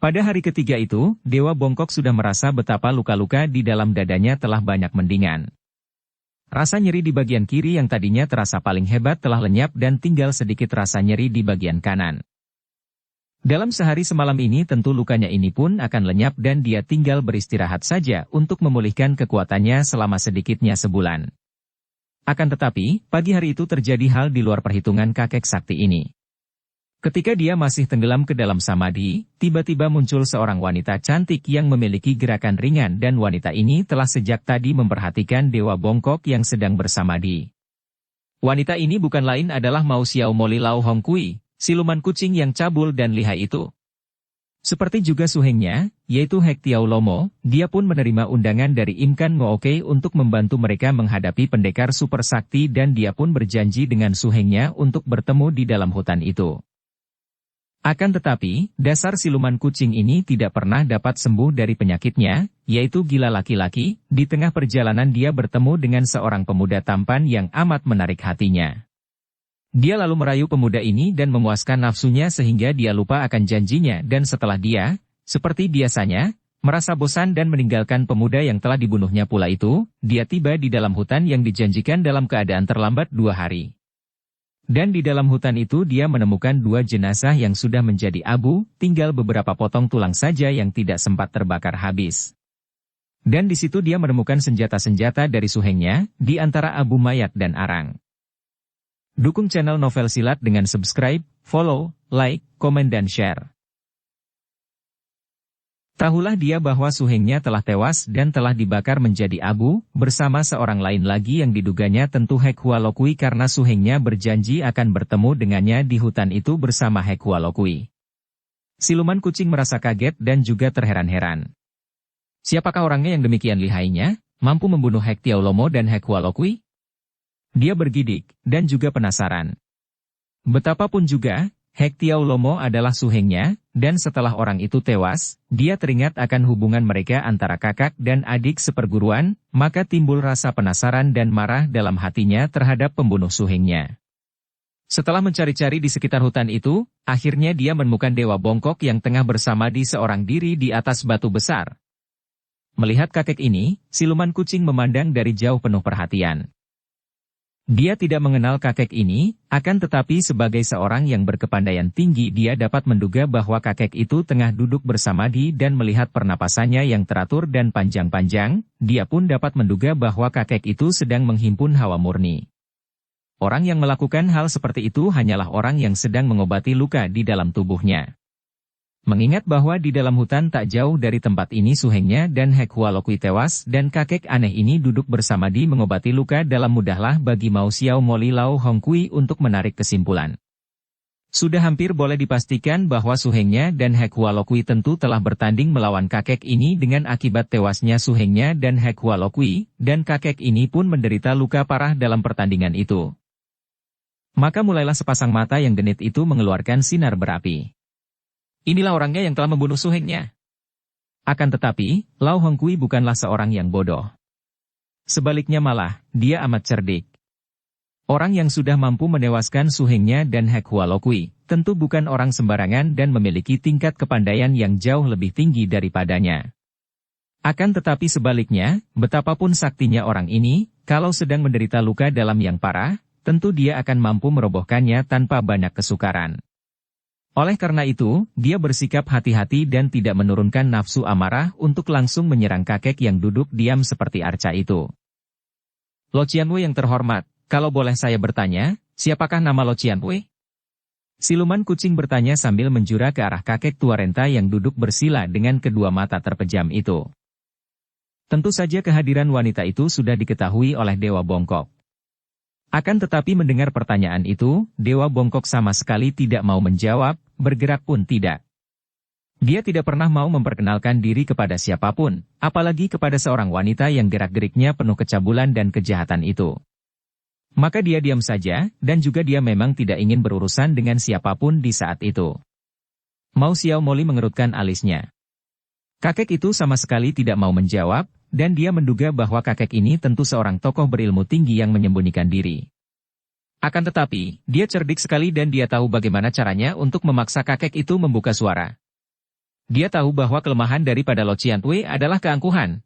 S1: Pada hari ketiga itu, Dewa Bongkok sudah merasa betapa luka-luka di dalam dadanya telah banyak mendingan. Rasa nyeri di bagian kiri yang tadinya terasa paling hebat telah lenyap dan tinggal sedikit rasa nyeri di bagian kanan. Dalam sehari semalam ini tentu lukanya ini pun akan lenyap dan dia tinggal beristirahat saja untuk memulihkan kekuatannya selama sedikitnya sebulan. Akan tetapi, pagi hari itu terjadi hal di luar perhitungan kakek sakti ini. Ketika dia masih tenggelam ke dalam samadhi, tiba-tiba muncul seorang wanita cantik yang memiliki gerakan ringan dan wanita ini telah sejak tadi memperhatikan Dewa Bongkok yang sedang bersamadhi. Wanita ini bukan lain adalah Mao Xiao Moli Lau Hong Kui, siluman kucing yang cabul dan lihai itu. Seperti juga suhengnya, yaitu Hek Tiao Lomo, dia pun menerima undangan dari Imkan Ngooke untuk membantu mereka menghadapi pendekar super sakti dan dia pun berjanji dengan suhengnya untuk bertemu di dalam hutan itu. Akan tetapi, dasar siluman kucing ini tidak pernah dapat sembuh dari penyakitnya, yaitu gila laki-laki. Di tengah perjalanan dia bertemu dengan seorang pemuda tampan yang amat menarik hatinya. Dia lalu merayu pemuda ini dan memuaskan nafsunya sehingga dia lupa akan janjinya dan setelah dia, seperti biasanya, merasa bosan dan meninggalkan pemuda yang telah dibunuhnya pula itu, dia tiba di dalam hutan yang dijanjikan dalam keadaan terlambat 2 hari. Dan di dalam hutan itu dia menemukan 2 jenazah yang sudah menjadi abu, tinggal beberapa potong tulang saja yang tidak sempat terbakar habis. Dan di situ dia menemukan senjata-senjata dari suhengnya, di antara abu mayat dan arang. Dukung channel Novel Silat dengan subscribe, follow, like, komen dan share. Tahulah dia bahwa suhengnya telah tewas dan telah dibakar menjadi abu, bersama seorang lain lagi yang diduganya tentu Hek Hua Lokui karena suhengnya berjanji akan bertemu dengannya di hutan itu bersama Hek Hua Lokui. Siluman kucing merasa kaget dan juga terheran-heran. Siapakah orangnya yang demikian lihainya, mampu membunuh Hek Tiao Lomo dan Hek Hua Lokui? Dia bergidik, dan juga penasaran. Betapapun juga, Hek Tiao Lomo adalah suhengnya, dan setelah orang itu tewas, dia teringat akan hubungan mereka antara kakak dan adik seperguruan, maka timbul rasa penasaran dan marah dalam hatinya terhadap pembunuh suhengnya. Setelah mencari-cari di sekitar hutan itu, akhirnya dia menemukan Dewa Bongkok yang tengah bersamadi seorang diri di atas batu besar. Melihat kakek ini, siluman kucing memandang dari jauh penuh perhatian. Dia tidak mengenal kakek ini, akan tetapi sebagai seorang yang berkepandaian tinggi dia dapat menduga bahwa kakek itu tengah duduk bersamadi dan melihat pernapasannya yang teratur dan panjang-panjang, dia pun dapat menduga bahwa kakek itu sedang menghimpun hawa murni. Orang yang melakukan hal seperti itu hanyalah orang yang sedang mengobati luka di dalam tubuhnya. Mengingat bahwa di dalam hutan tak jauh dari tempat ini suhengnya dan Hek Hua Lokui tewas dan kakek aneh ini duduk bersamadi mengobati luka dalam mudahlah bagi Mao Xiao Moli Lau Hong Kui untuk menarik kesimpulan. Sudah hampir boleh dipastikan bahwa suhengnya dan Hek Hua Lokui tentu telah bertanding melawan kakek ini dengan akibat tewasnya suhengnya dan Hek Hua Lokui, dan kakek ini pun menderita luka parah dalam pertandingan itu. Maka mulailah sepasang mata yang genit itu mengeluarkan sinar berapi. Inilah orangnya yang telah membunuh suhengnya. Akan tetapi, Lau Hong Kui bukanlah seorang yang bodoh. Sebaliknya malah, dia amat cerdik. Orang yang sudah mampu menewaskan suhengnya dan Hek Hua Lokui, tentu bukan orang sembarangan dan memiliki tingkat kepandaian yang jauh lebih tinggi daripadanya. Akan tetapi sebaliknya, betapapun saktinya orang ini, kalau sedang menderita luka dalam yang parah, tentu dia akan mampu merobohkannya tanpa banyak kesukaran. Oleh karena itu, dia bersikap hati-hati dan tidak menurunkan nafsu amarah untuk langsung menyerang kakek yang duduk diam seperti arca itu. Lo Qianwei yang terhormat, kalau boleh saya bertanya, siapakah nama Lo Qianwei? Siluman kucing bertanya sambil menjura ke arah kakek tua renta yang duduk bersila dengan kedua mata terpejam itu. Tentu saja kehadiran wanita itu sudah diketahui oleh Dewa Bongkok. Akan tetapi mendengar pertanyaan itu, Dewa Bongkok sama sekali tidak mau menjawab, bergerak pun tidak. Dia tidak pernah mau memperkenalkan diri kepada siapapun, apalagi kepada seorang wanita yang gerak-geriknya penuh kecabulan dan kejahatan itu. Maka dia diam saja, dan juga dia memang tidak ingin berurusan dengan siapapun di saat itu. Mao Xiao Moli mengerutkan alisnya. Kakek itu sama sekali tidak mau menjawab, dan dia menduga bahwa kakek ini tentu seorang tokoh berilmu tinggi yang menyembunyikan diri. Akan tetapi, dia cerdik sekali dan dia tahu bagaimana caranya untuk memaksa kakek itu membuka suara. Dia tahu bahwa kelemahan daripada Lo Qianwei adalah keangkuhan.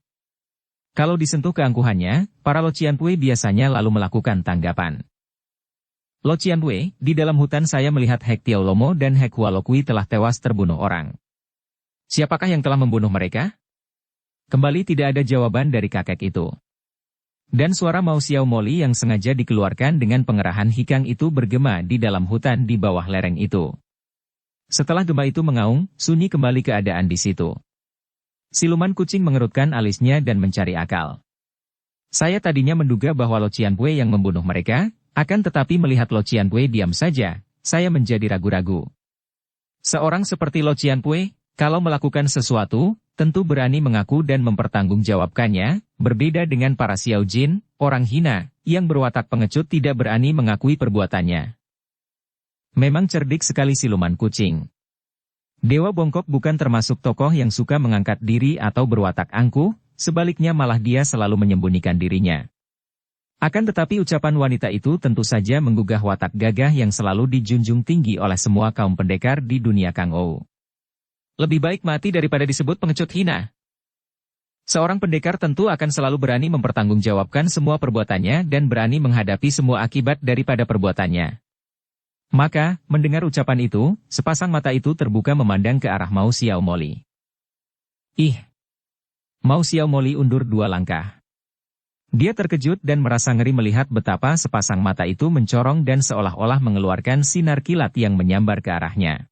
S1: Kalau disentuh keangkuhannya, para Lo Qianwei biasanya lalu melakukan tanggapan. Lo Qianwei, di dalam hutan saya melihat Hek Tiao Lomo dan Hek Hua Lokui telah tewas terbunuh orang. Siapakah yang telah membunuh mereka? Kembali tidak ada jawaban dari kakek itu. Dan suara Mao Xiao Moli yang sengaja dikeluarkan dengan pengerahan hikang itu bergema di dalam hutan di bawah lereng itu. Setelah gema itu mengaung, sunyi kembali keadaan di situ. Siluman kucing mengerutkan alisnya dan mencari akal. Saya tadinya menduga bahwa Lo Qianwei yang membunuh mereka, akan tetapi melihat Lo Qianwei diam saja, saya menjadi ragu-ragu. Seorang seperti Lo Qianwei, kalau melakukan sesuatu, tentu berani mengaku dan mempertanggungjawabkannya, berbeda dengan para Xiao Jin, orang hina, yang berwatak pengecut tidak berani mengakui perbuatannya. Memang cerdik sekali siluman kucing. Dewa Bongkok bukan termasuk tokoh yang suka mengangkat diri atau berwatak angkuh, sebaliknya malah dia selalu menyembunyikan dirinya. Akan tetapi ucapan wanita itu tentu saja menggugah watak gagah yang selalu dijunjung tinggi oleh semua kaum pendekar di dunia Kangou. Lebih baik mati daripada disebut pengecut hina. Seorang pendekar tentu akan selalu berani mempertanggungjawabkan semua perbuatannya dan berani menghadapi semua akibat daripada perbuatannya. Maka, mendengar ucapan itu, sepasang mata itu terbuka memandang ke arah Mao Xiao Moli. Ih! Mao Xiao Moli undur 2 langkah. Dia terkejut dan merasa ngeri melihat betapa sepasang mata itu mencorong dan seolah-olah mengeluarkan sinar kilat yang menyambar ke arahnya.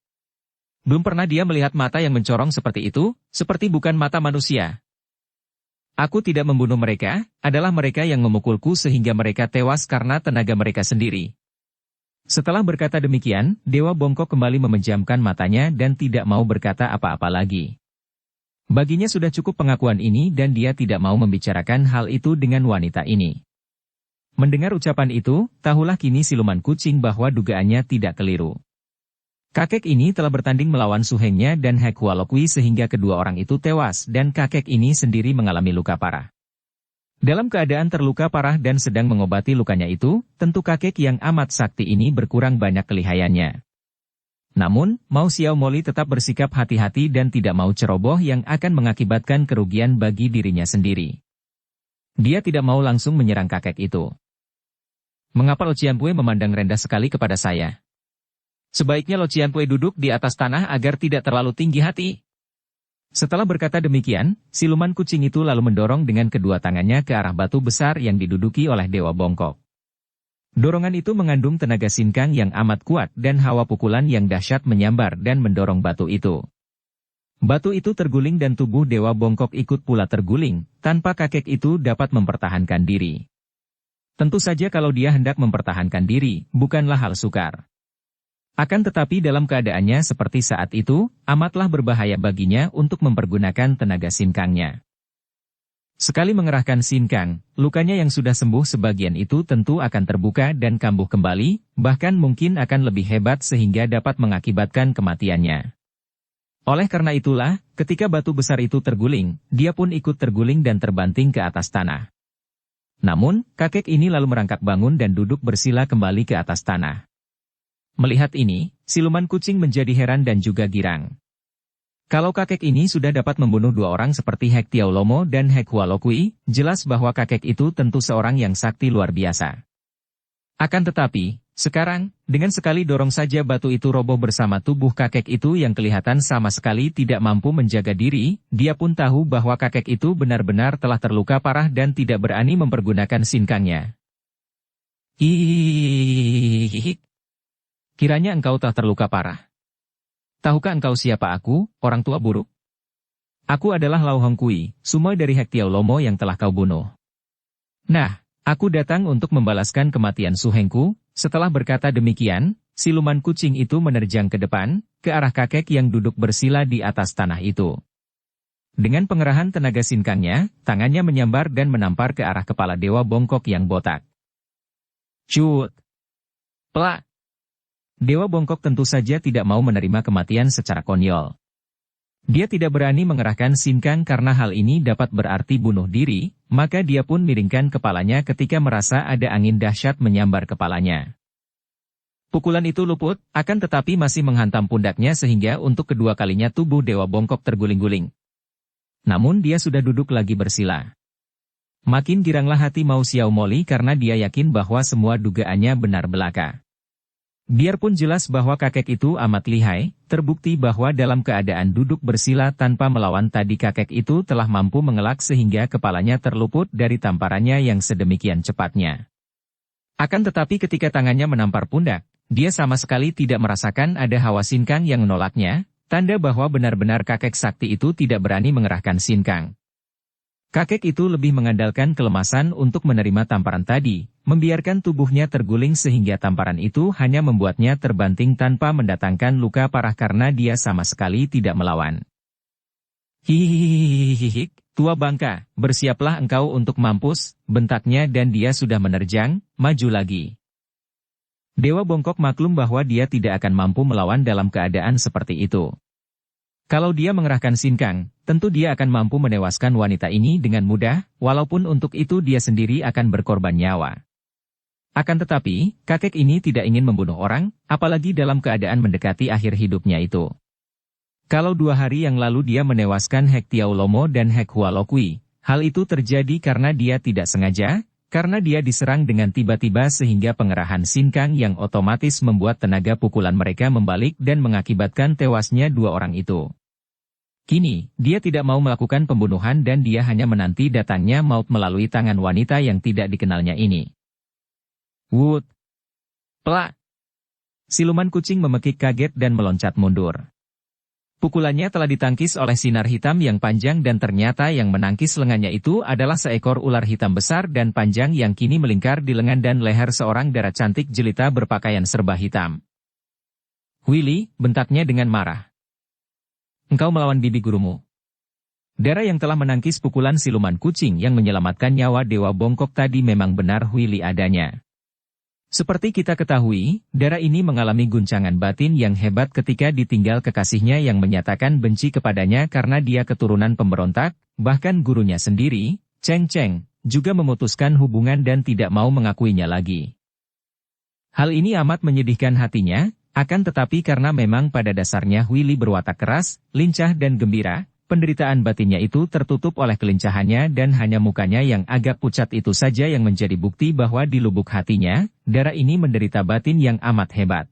S1: Belum pernah dia melihat mata yang mencorong seperti itu, seperti bukan mata manusia. Aku tidak membunuh mereka, adalah mereka yang memukulku sehingga mereka tewas karena tenaga mereka sendiri. Setelah berkata demikian, Dewa Bongkok kembali memejamkan matanya dan tidak mau berkata apa-apa lagi. Baginya sudah cukup pengakuan ini dan dia tidak mau membicarakan hal itu dengan wanita ini. Mendengar ucapan itu, tahulah kini siluman kucing bahwa dugaannya tidak keliru. Kakek ini telah bertanding melawan suhengnya dan Hek Hua Lokui sehingga kedua orang itu tewas dan kakek ini sendiri mengalami luka parah. Dalam keadaan terluka parah dan sedang mengobati lukanya itu, tentu kakek yang amat sakti ini berkurang banyak kelihayannya. Namun, Mao Xiao Moli tetap bersikap hati-hati dan tidak mau ceroboh yang akan mengakibatkan kerugian bagi dirinya sendiri. Dia tidak mau langsung menyerang kakek itu. Mengapa Lo Qianwei memandang rendah sekali kepada saya? Sebaiknya Lo Qianwei duduk di atas tanah agar tidak terlalu tinggi hati. Setelah berkata demikian, siluman kucing itu lalu mendorong dengan kedua tangannya ke arah batu besar yang diduduki oleh Dewa Bongkok. Dorongan itu mengandung tenaga sinkang yang amat kuat dan hawa pukulan yang dahsyat menyambar dan mendorong batu itu. Batu itu terguling dan tubuh Dewa Bongkok ikut pula terguling, tanpa kakek itu dapat mempertahankan diri. Tentu saja kalau dia hendak mempertahankan diri, bukanlah hal sukar. Akan tetapi dalam keadaannya seperti saat itu, amatlah berbahaya baginya untuk mempergunakan tenaga sinkangnya. Sekali mengerahkan sinkang, lukanya yang sudah sembuh sebagian itu tentu akan terbuka dan kambuh kembali, bahkan mungkin akan lebih hebat sehingga dapat mengakibatkan kematiannya. Oleh karena itulah, ketika batu besar itu terguling, dia pun ikut terguling dan terbanting ke atas tanah. Namun, kakek ini lalu merangkak bangun dan duduk bersila kembali ke atas tanah. Melihat ini, siluman kucing menjadi heran dan juga girang. Kalau kakek ini sudah dapat membunuh 2 orang seperti Hek Tiao Lomo dan Hek Hua Lokui, jelas bahwa kakek itu tentu seorang yang sakti luar biasa. Akan tetapi, Sekarang, dengan sekali dorong saja batu itu roboh bersama tubuh kakek itu yang kelihatan sama sekali tidak mampu menjaga diri, dia pun tahu bahwa kakek itu benar-benar telah terluka parah dan tidak berani mempergunakan sinkangnya. Hihihihi. Kiranya engkau telah terluka parah. Tahukah engkau siapa aku, orang tua buruk? Aku adalah Lau Hongkui, Sumoy dari Hek Tiao Lomo yang telah kau bunuh. Nah, aku datang untuk membalaskan kematian suhengku. Setelah berkata demikian, siluman kucing itu menerjang ke depan, ke arah kakek yang duduk bersila di atas tanah itu. Dengan pengerahan tenaga sinkangnya, tangannya menyambar dan menampar ke arah kepala dewa bongkok yang botak. Cut! Pelak! Dewa bongkok tentu saja tidak mau menerima kematian secara konyol. Dia tidak berani mengerahkan sinkang karena hal ini dapat berarti bunuh diri, maka dia pun miringkan kepalanya ketika merasa ada angin dahsyat menyambar kepalanya. Pukulan itu luput, akan tetapi masih menghantam pundaknya sehingga untuk kedua kalinya tubuh dewa bongkok terguling-guling. Namun dia sudah duduk lagi bersila. Makin giranglah hati Mau Xiao Moli karena dia yakin bahwa semua dugaannya benar belaka. Biarpun jelas bahwa kakek itu amat lihai, terbukti bahwa dalam keadaan duduk bersila tanpa melawan tadi kakek itu telah mampu mengelak sehingga kepalanya terluput dari tamparannya yang sedemikian cepatnya. Akan tetapi ketika tangannya menampar pundak, dia sama sekali tidak merasakan ada hawa sinkang yang menolaknya, tanda bahwa benar-benar kakek sakti itu tidak berani mengerahkan sinkang. Kakek itu lebih mengandalkan kelemasan untuk menerima tamparan tadi, membiarkan tubuhnya terguling sehingga tamparan itu hanya membuatnya terbanting tanpa mendatangkan luka parah karena dia sama sekali tidak melawan. Hihihihihihi, tua bangka, bersiaplah engkau untuk mampus, bentaknya dan dia sudah menerjang, maju lagi. Dewa bongkok maklum bahwa dia tidak akan mampu melawan dalam keadaan seperti itu. Kalau dia mengerahkan sinkang, tentu dia akan mampu menewaskan wanita ini dengan mudah, walaupun untuk itu dia sendiri akan berkorban nyawa. Akan tetapi, kakek ini tidak ingin membunuh orang, apalagi dalam keadaan mendekati akhir hidupnya itu. Kalau 2 hari yang lalu dia menewaskan Hek Tiao Lomo dan Hek Hua Lokui, hal itu terjadi karena dia tidak sengaja, karena dia diserang dengan tiba-tiba sehingga pengerahan sinkang yang otomatis membuat tenaga pukulan mereka membalik dan mengakibatkan tewasnya 2 orang itu. Kini, dia tidak mau melakukan pembunuhan dan dia hanya menanti datangnya maut melalui tangan wanita yang tidak dikenalnya ini. Wut! Pelak! Siluman kucing memekik kaget dan meloncat mundur. Pukulannya telah ditangkis oleh sinar hitam yang panjang dan ternyata yang menangkis lengannya itu adalah seekor ular hitam besar dan panjang yang kini melingkar di lengan dan leher seorang dara cantik jelita berpakaian serba hitam. Willy, bentaknya dengan marah. Engkau melawan bibi gurumu. Dara yang telah menangkis pukulan siluman kucing yang menyelamatkan nyawa dewa bongkok tadi memang benar Willy adanya. Seperti kita ketahui, Dara ini mengalami guncangan batin yang hebat ketika ditinggal kekasihnya yang menyatakan benci kepadanya karena dia keturunan pemberontak, bahkan gurunya sendiri, Cheng Cheng, juga memutuskan hubungan dan tidak mau mengakuinya lagi. Hal ini amat menyedihkan hatinya, akan tetapi karena memang pada dasarnya Willy berwatak keras, lincah dan gembira, penderitaan batinnya itu tertutup oleh kelincahannya dan hanya mukanya yang agak pucat itu saja yang menjadi bukti bahwa di lubuk hatinya, Dara ini menderita batin yang amat hebat.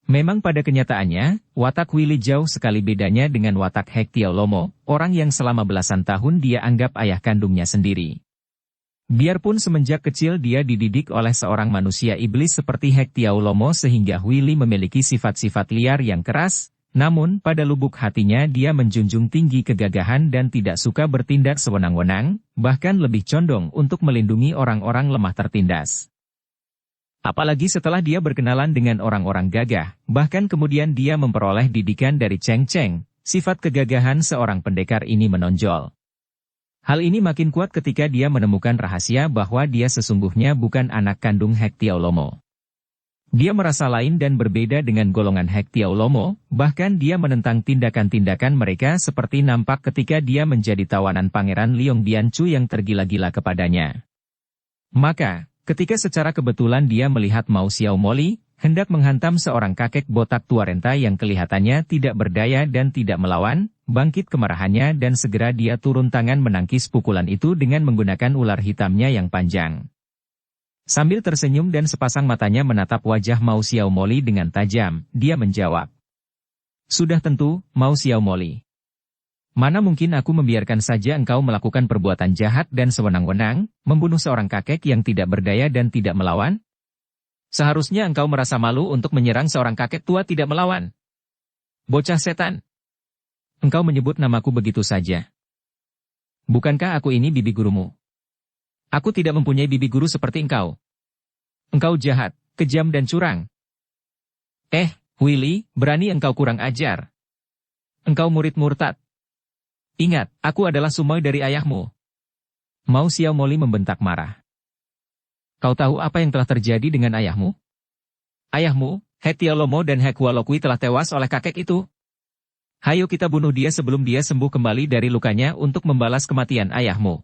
S1: Memang pada kenyataannya, watak Willy jauh sekali bedanya dengan watak Hek Tiao Lomo, orang yang selama belasan tahun dia anggap ayah kandungnya sendiri. Biarpun semenjak kecil dia dididik oleh seorang manusia iblis seperti Hek Tiao Lomo sehingga Willy memiliki sifat-sifat liar yang keras, namun pada lubuk hatinya dia menjunjung tinggi kegagahan dan tidak suka bertindak sewenang-wenang, bahkan lebih condong untuk melindungi orang-orang lemah tertindas. Apalagi setelah dia berkenalan dengan orang-orang gagah, bahkan kemudian dia memperoleh didikan dari Cheng Cheng, sifat kegagahan seorang pendekar ini menonjol. Hal ini makin kuat ketika dia menemukan rahasia bahwa dia sesungguhnya bukan anak kandung Hek Tiao Lomo. Dia merasa lain dan berbeda dengan golongan Hek Tiao Lomo, bahkan dia menentang tindakan-tindakan mereka seperti nampak ketika dia menjadi tawanan Pangeran Liong Bianchu yang tergila-gila kepadanya. Maka, ketika secara kebetulan dia melihat Mau Xiao Moli, hendak menghantam seorang kakek botak tua renta yang kelihatannya tidak berdaya dan tidak melawan, bangkit kemarahannya dan segera dia turun tangan menangkis pukulan itu dengan menggunakan ular hitamnya yang panjang. Sambil tersenyum dan sepasang matanya menatap wajah Mao Xiaomoli dengan tajam, dia menjawab. Sudah tentu, Mao Xiaomoli. Mana mungkin aku membiarkan saja engkau melakukan perbuatan jahat dan sewenang-wenang, membunuh seorang kakek yang tidak berdaya dan tidak melawan? Seharusnya engkau merasa malu untuk menyerang seorang kakek tua tidak melawan. Bocah setan. Engkau menyebut namaku begitu saja. Bukankah aku ini bibi gurumu? Aku tidak mempunyai bibi guru seperti engkau. Engkau jahat, kejam dan curang. Willy, berani engkau kurang ajar. Engkau murid murtad. Ingat, aku adalah sumoi dari ayahmu. Mao Xiaomoli membentak marah. Kau tahu apa yang telah terjadi dengan ayahmu? Ayahmu, He Tialomo dan He Kualokui telah tewas oleh kakek itu. Hayo kita bunuh dia sebelum dia sembuh kembali dari lukanya untuk membalas kematian ayahmu.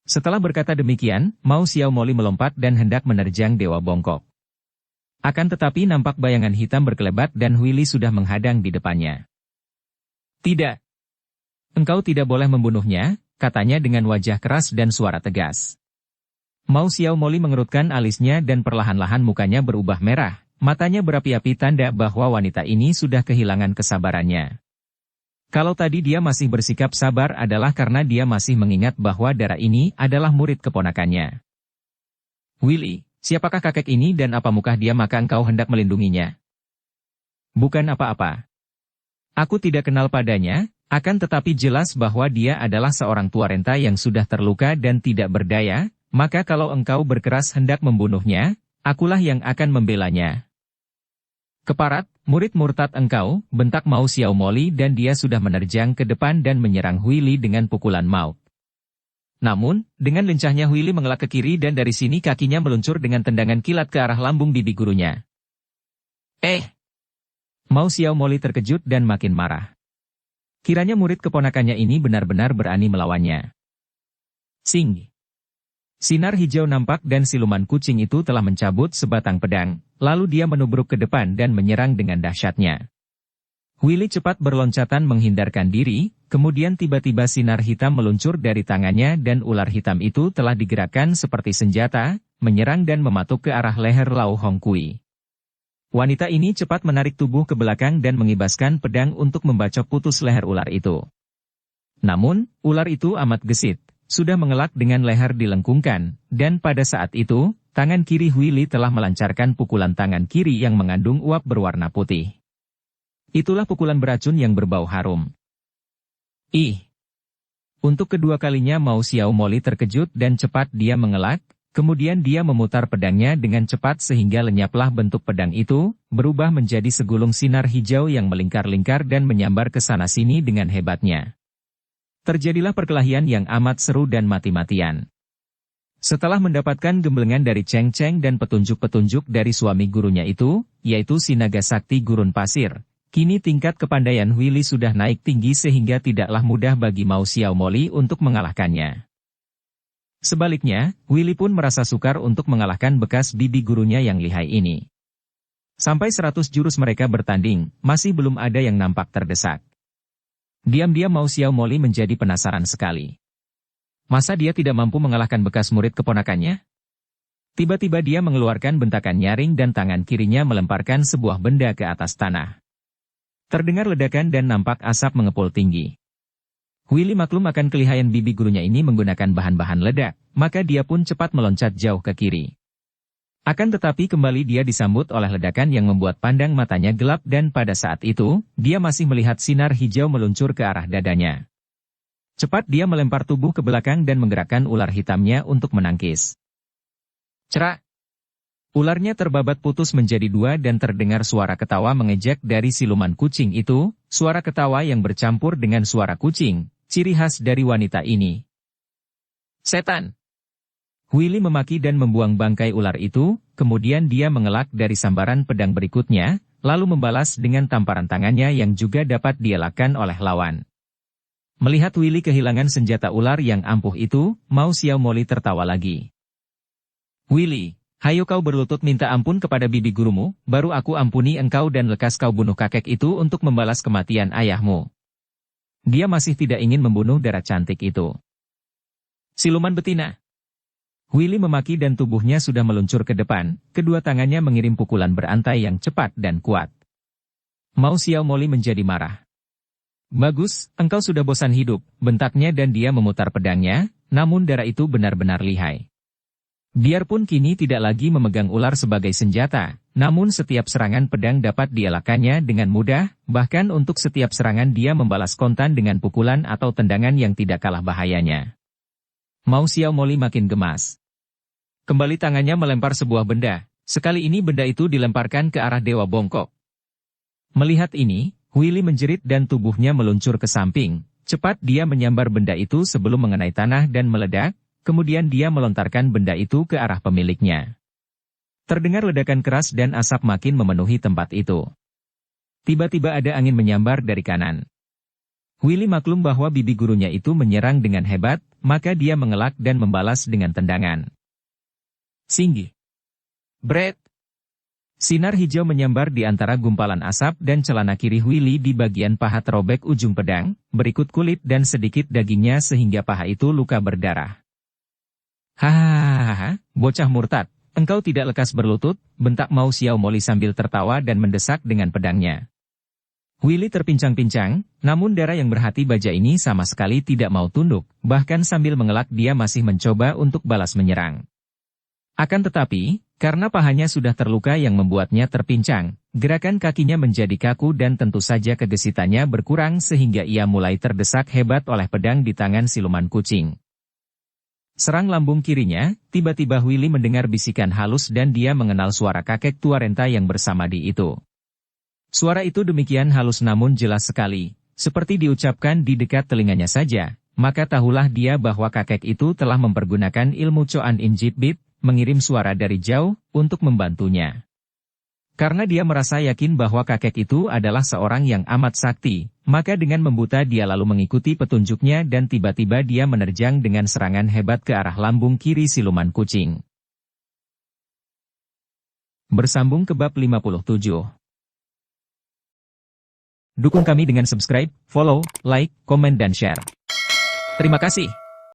S1: Setelah berkata demikian, Mao Xiaomoli melompat dan hendak menerjang Dewa Bongkok. Akan tetapi nampak bayangan hitam berkelebat dan Willy sudah menghadang di depannya. Tidak. Engkau tidak boleh membunuhnya, katanya dengan wajah keras dan suara tegas. Mao Xiaomoli mengerutkan alisnya dan perlahan-lahan mukanya berubah merah, matanya berapi-api tanda bahwa wanita ini sudah kehilangan kesabarannya. Kalau tadi dia masih bersikap sabar adalah karena dia masih mengingat bahwa darah ini adalah murid keponakannya. Willy, siapakah kakek ini dan apa mukah dia maka engkau hendak melindunginya? Bukan apa-apa. Aku tidak kenal padanya, akan tetapi jelas bahwa dia adalah seorang tua renta yang sudah terluka dan tidak berdaya, maka kalau engkau berkeras hendak membunuhnya, akulah yang akan membelanya. Keparat, murid murtad engkau, bentak Mao Xiaomoli dan dia sudah menerjang ke depan dan menyerang Willy dengan pukulan maut. Namun, dengan lincahnya Willy mengelak ke kiri dan dari sini kakinya meluncur dengan tendangan kilat ke arah lambung bibi gurunya. Mao Xiaomoli terkejut dan makin marah. Kiranya murid keponakannya ini benar-benar berani melawannya. Sing! Sinar hijau nampak dan siluman kucing itu telah mencabut sebatang pedang, lalu dia menubruk ke depan dan menyerang dengan dahsyatnya. Willy cepat berloncatan menghindarkan diri, kemudian tiba-tiba sinar hitam meluncur dari tangannya dan ular hitam itu telah digerakkan seperti senjata, menyerang dan mematuk ke arah leher Lau Hongkui. Wanita ini cepat menarik tubuh ke belakang dan mengibaskan pedang untuk membacok putus leher ular itu. Namun, ular itu amat gesit. Sudah mengelak dengan leher dilengkungkan, dan pada saat itu, tangan kiri Willy telah melancarkan pukulan tangan kiri yang mengandung uap berwarna putih. Itulah pukulan beracun yang berbau harum. Untuk kedua kalinya Mao Xiaomoli terkejut dan cepat dia mengelak, kemudian dia memutar pedangnya dengan cepat sehingga lenyaplah bentuk pedang itu, berubah menjadi segulung sinar hijau yang melingkar-lingkar dan menyambar ke sana-sini dengan hebatnya. Terjadilah perkelahian yang amat seru dan mati-matian. Setelah mendapatkan gemblengan dari Cheng Cheng dan petunjuk-petunjuk dari suami gurunya itu, yaitu si naga sakti gurun pasir, kini tingkat kepandaian Willy sudah naik tinggi sehingga tidaklah mudah bagi Mao Xiaomoli untuk mengalahkannya. Sebaliknya, Willy pun merasa sukar untuk mengalahkan bekas bibi gurunya yang lihai ini. Sampai 100 jurus mereka bertanding, masih belum ada yang nampak terdesak. Diam-diam Mao Xiaomoli menjadi penasaran sekali. Masa dia tidak mampu mengalahkan bekas murid keponakannya? Tiba-tiba dia mengeluarkan bentakan nyaring dan tangan kirinya melemparkan sebuah benda ke atas tanah. Terdengar ledakan dan nampak asap mengepul tinggi. Willy maklum akan kelihayan bibi gurunya ini menggunakan bahan-bahan ledak, maka dia pun cepat meloncat jauh ke kiri. Akan tetapi kembali dia disambut oleh ledakan yang membuat pandang matanya gelap dan pada saat itu, dia masih melihat sinar hijau meluncur ke arah dadanya. Cepat dia melempar tubuh ke belakang dan menggerakkan ular hitamnya untuk menangkis. Cerak! Ularnya terbabat putus menjadi dua dan terdengar suara ketawa mengejek dari siluman kucing itu, suara ketawa yang bercampur dengan suara kucing, ciri khas dari wanita ini. Setan! Willy memaki dan membuang bangkai ular itu, kemudian dia mengelak dari sambaran pedang berikutnya, lalu membalas dengan tamparan tangannya yang juga dapat dielakkan oleh lawan. Melihat Willy kehilangan senjata ular yang ampuh itu, Mao Xiaomoli tertawa lagi. Willy, hayo kau berlutut minta ampun kepada bibi gurumu, baru aku ampuni engkau dan lekas kau bunuh kakek itu untuk membalas kematian ayahmu. Dia masih tidak ingin membunuh darah cantik itu. Siluman betina. Willy memaki dan tubuhnya sudah meluncur ke depan, kedua tangannya mengirim pukulan berantai yang cepat dan kuat. Mao Xiaomoli menjadi marah. Bagus, engkau sudah bosan hidup, bentaknya dan dia memutar pedangnya, namun darah itu benar-benar lihai. Biarpun kini tidak lagi memegang ular sebagai senjata, namun setiap serangan pedang dapat dielakkannya dengan mudah, bahkan untuk setiap serangan dia membalas kontan dengan pukulan atau tendangan yang tidak kalah bahayanya. Mao Xiaomoli makin gemas. Kembali tangannya melempar sebuah benda, sekali ini benda itu dilemparkan ke arah Dewa Bongkok. Melihat ini, Willy menjerit dan tubuhnya meluncur ke samping, cepat dia menyambar benda itu sebelum mengenai tanah dan meledak, kemudian dia melontarkan benda itu ke arah pemiliknya. Terdengar ledakan keras dan asap makin memenuhi tempat itu. Tiba-tiba ada angin menyambar dari kanan. Willy maklum bahwa bibi gurunya itu menyerang dengan hebat, maka dia mengelak dan membalas dengan tendangan. Singgi. Bret. Sinar hijau menyambar di antara gumpalan asap dan celana kiri Willy di bagian paha terobek ujung pedang, berikut kulit dan sedikit dagingnya sehingga paha itu luka berdarah. Hahaha, bocah murtad, engkau tidak lekas berlutut, bentak Mao Xiaomoli sambil tertawa dan mendesak dengan pedangnya. Willy terpincang-pincang, namun darah yang berhati baja ini sama sekali tidak mau tunduk, bahkan sambil mengelak dia masih mencoba untuk balas menyerang. Akan tetapi, karena pahanya sudah terluka yang membuatnya terpincang, gerakan kakinya menjadi kaku dan tentu saja kegesitannya berkurang sehingga ia mulai terdesak hebat oleh pedang di tangan siluman kucing. Serang lambung kirinya, tiba-tiba Willy mendengar bisikan halus dan dia mengenal suara kakek tua renta yang bersamadi itu. Suara itu demikian halus namun jelas sekali, seperti diucapkan di dekat telinganya saja, maka tahulah dia bahwa kakek itu telah mempergunakan ilmu Choan Injit Bit, mengirim suara dari jauh, untuk membantunya. Karena dia merasa yakin bahwa kakek itu adalah seorang yang amat sakti, maka dengan membuta dia lalu mengikuti petunjuknya dan tiba-tiba dia menerjang dengan serangan hebat ke arah lambung kiri siluman kucing. Bersambung ke bab 57. Dukung kami dengan subscribe, follow, like, komen dan share. Terima kasih.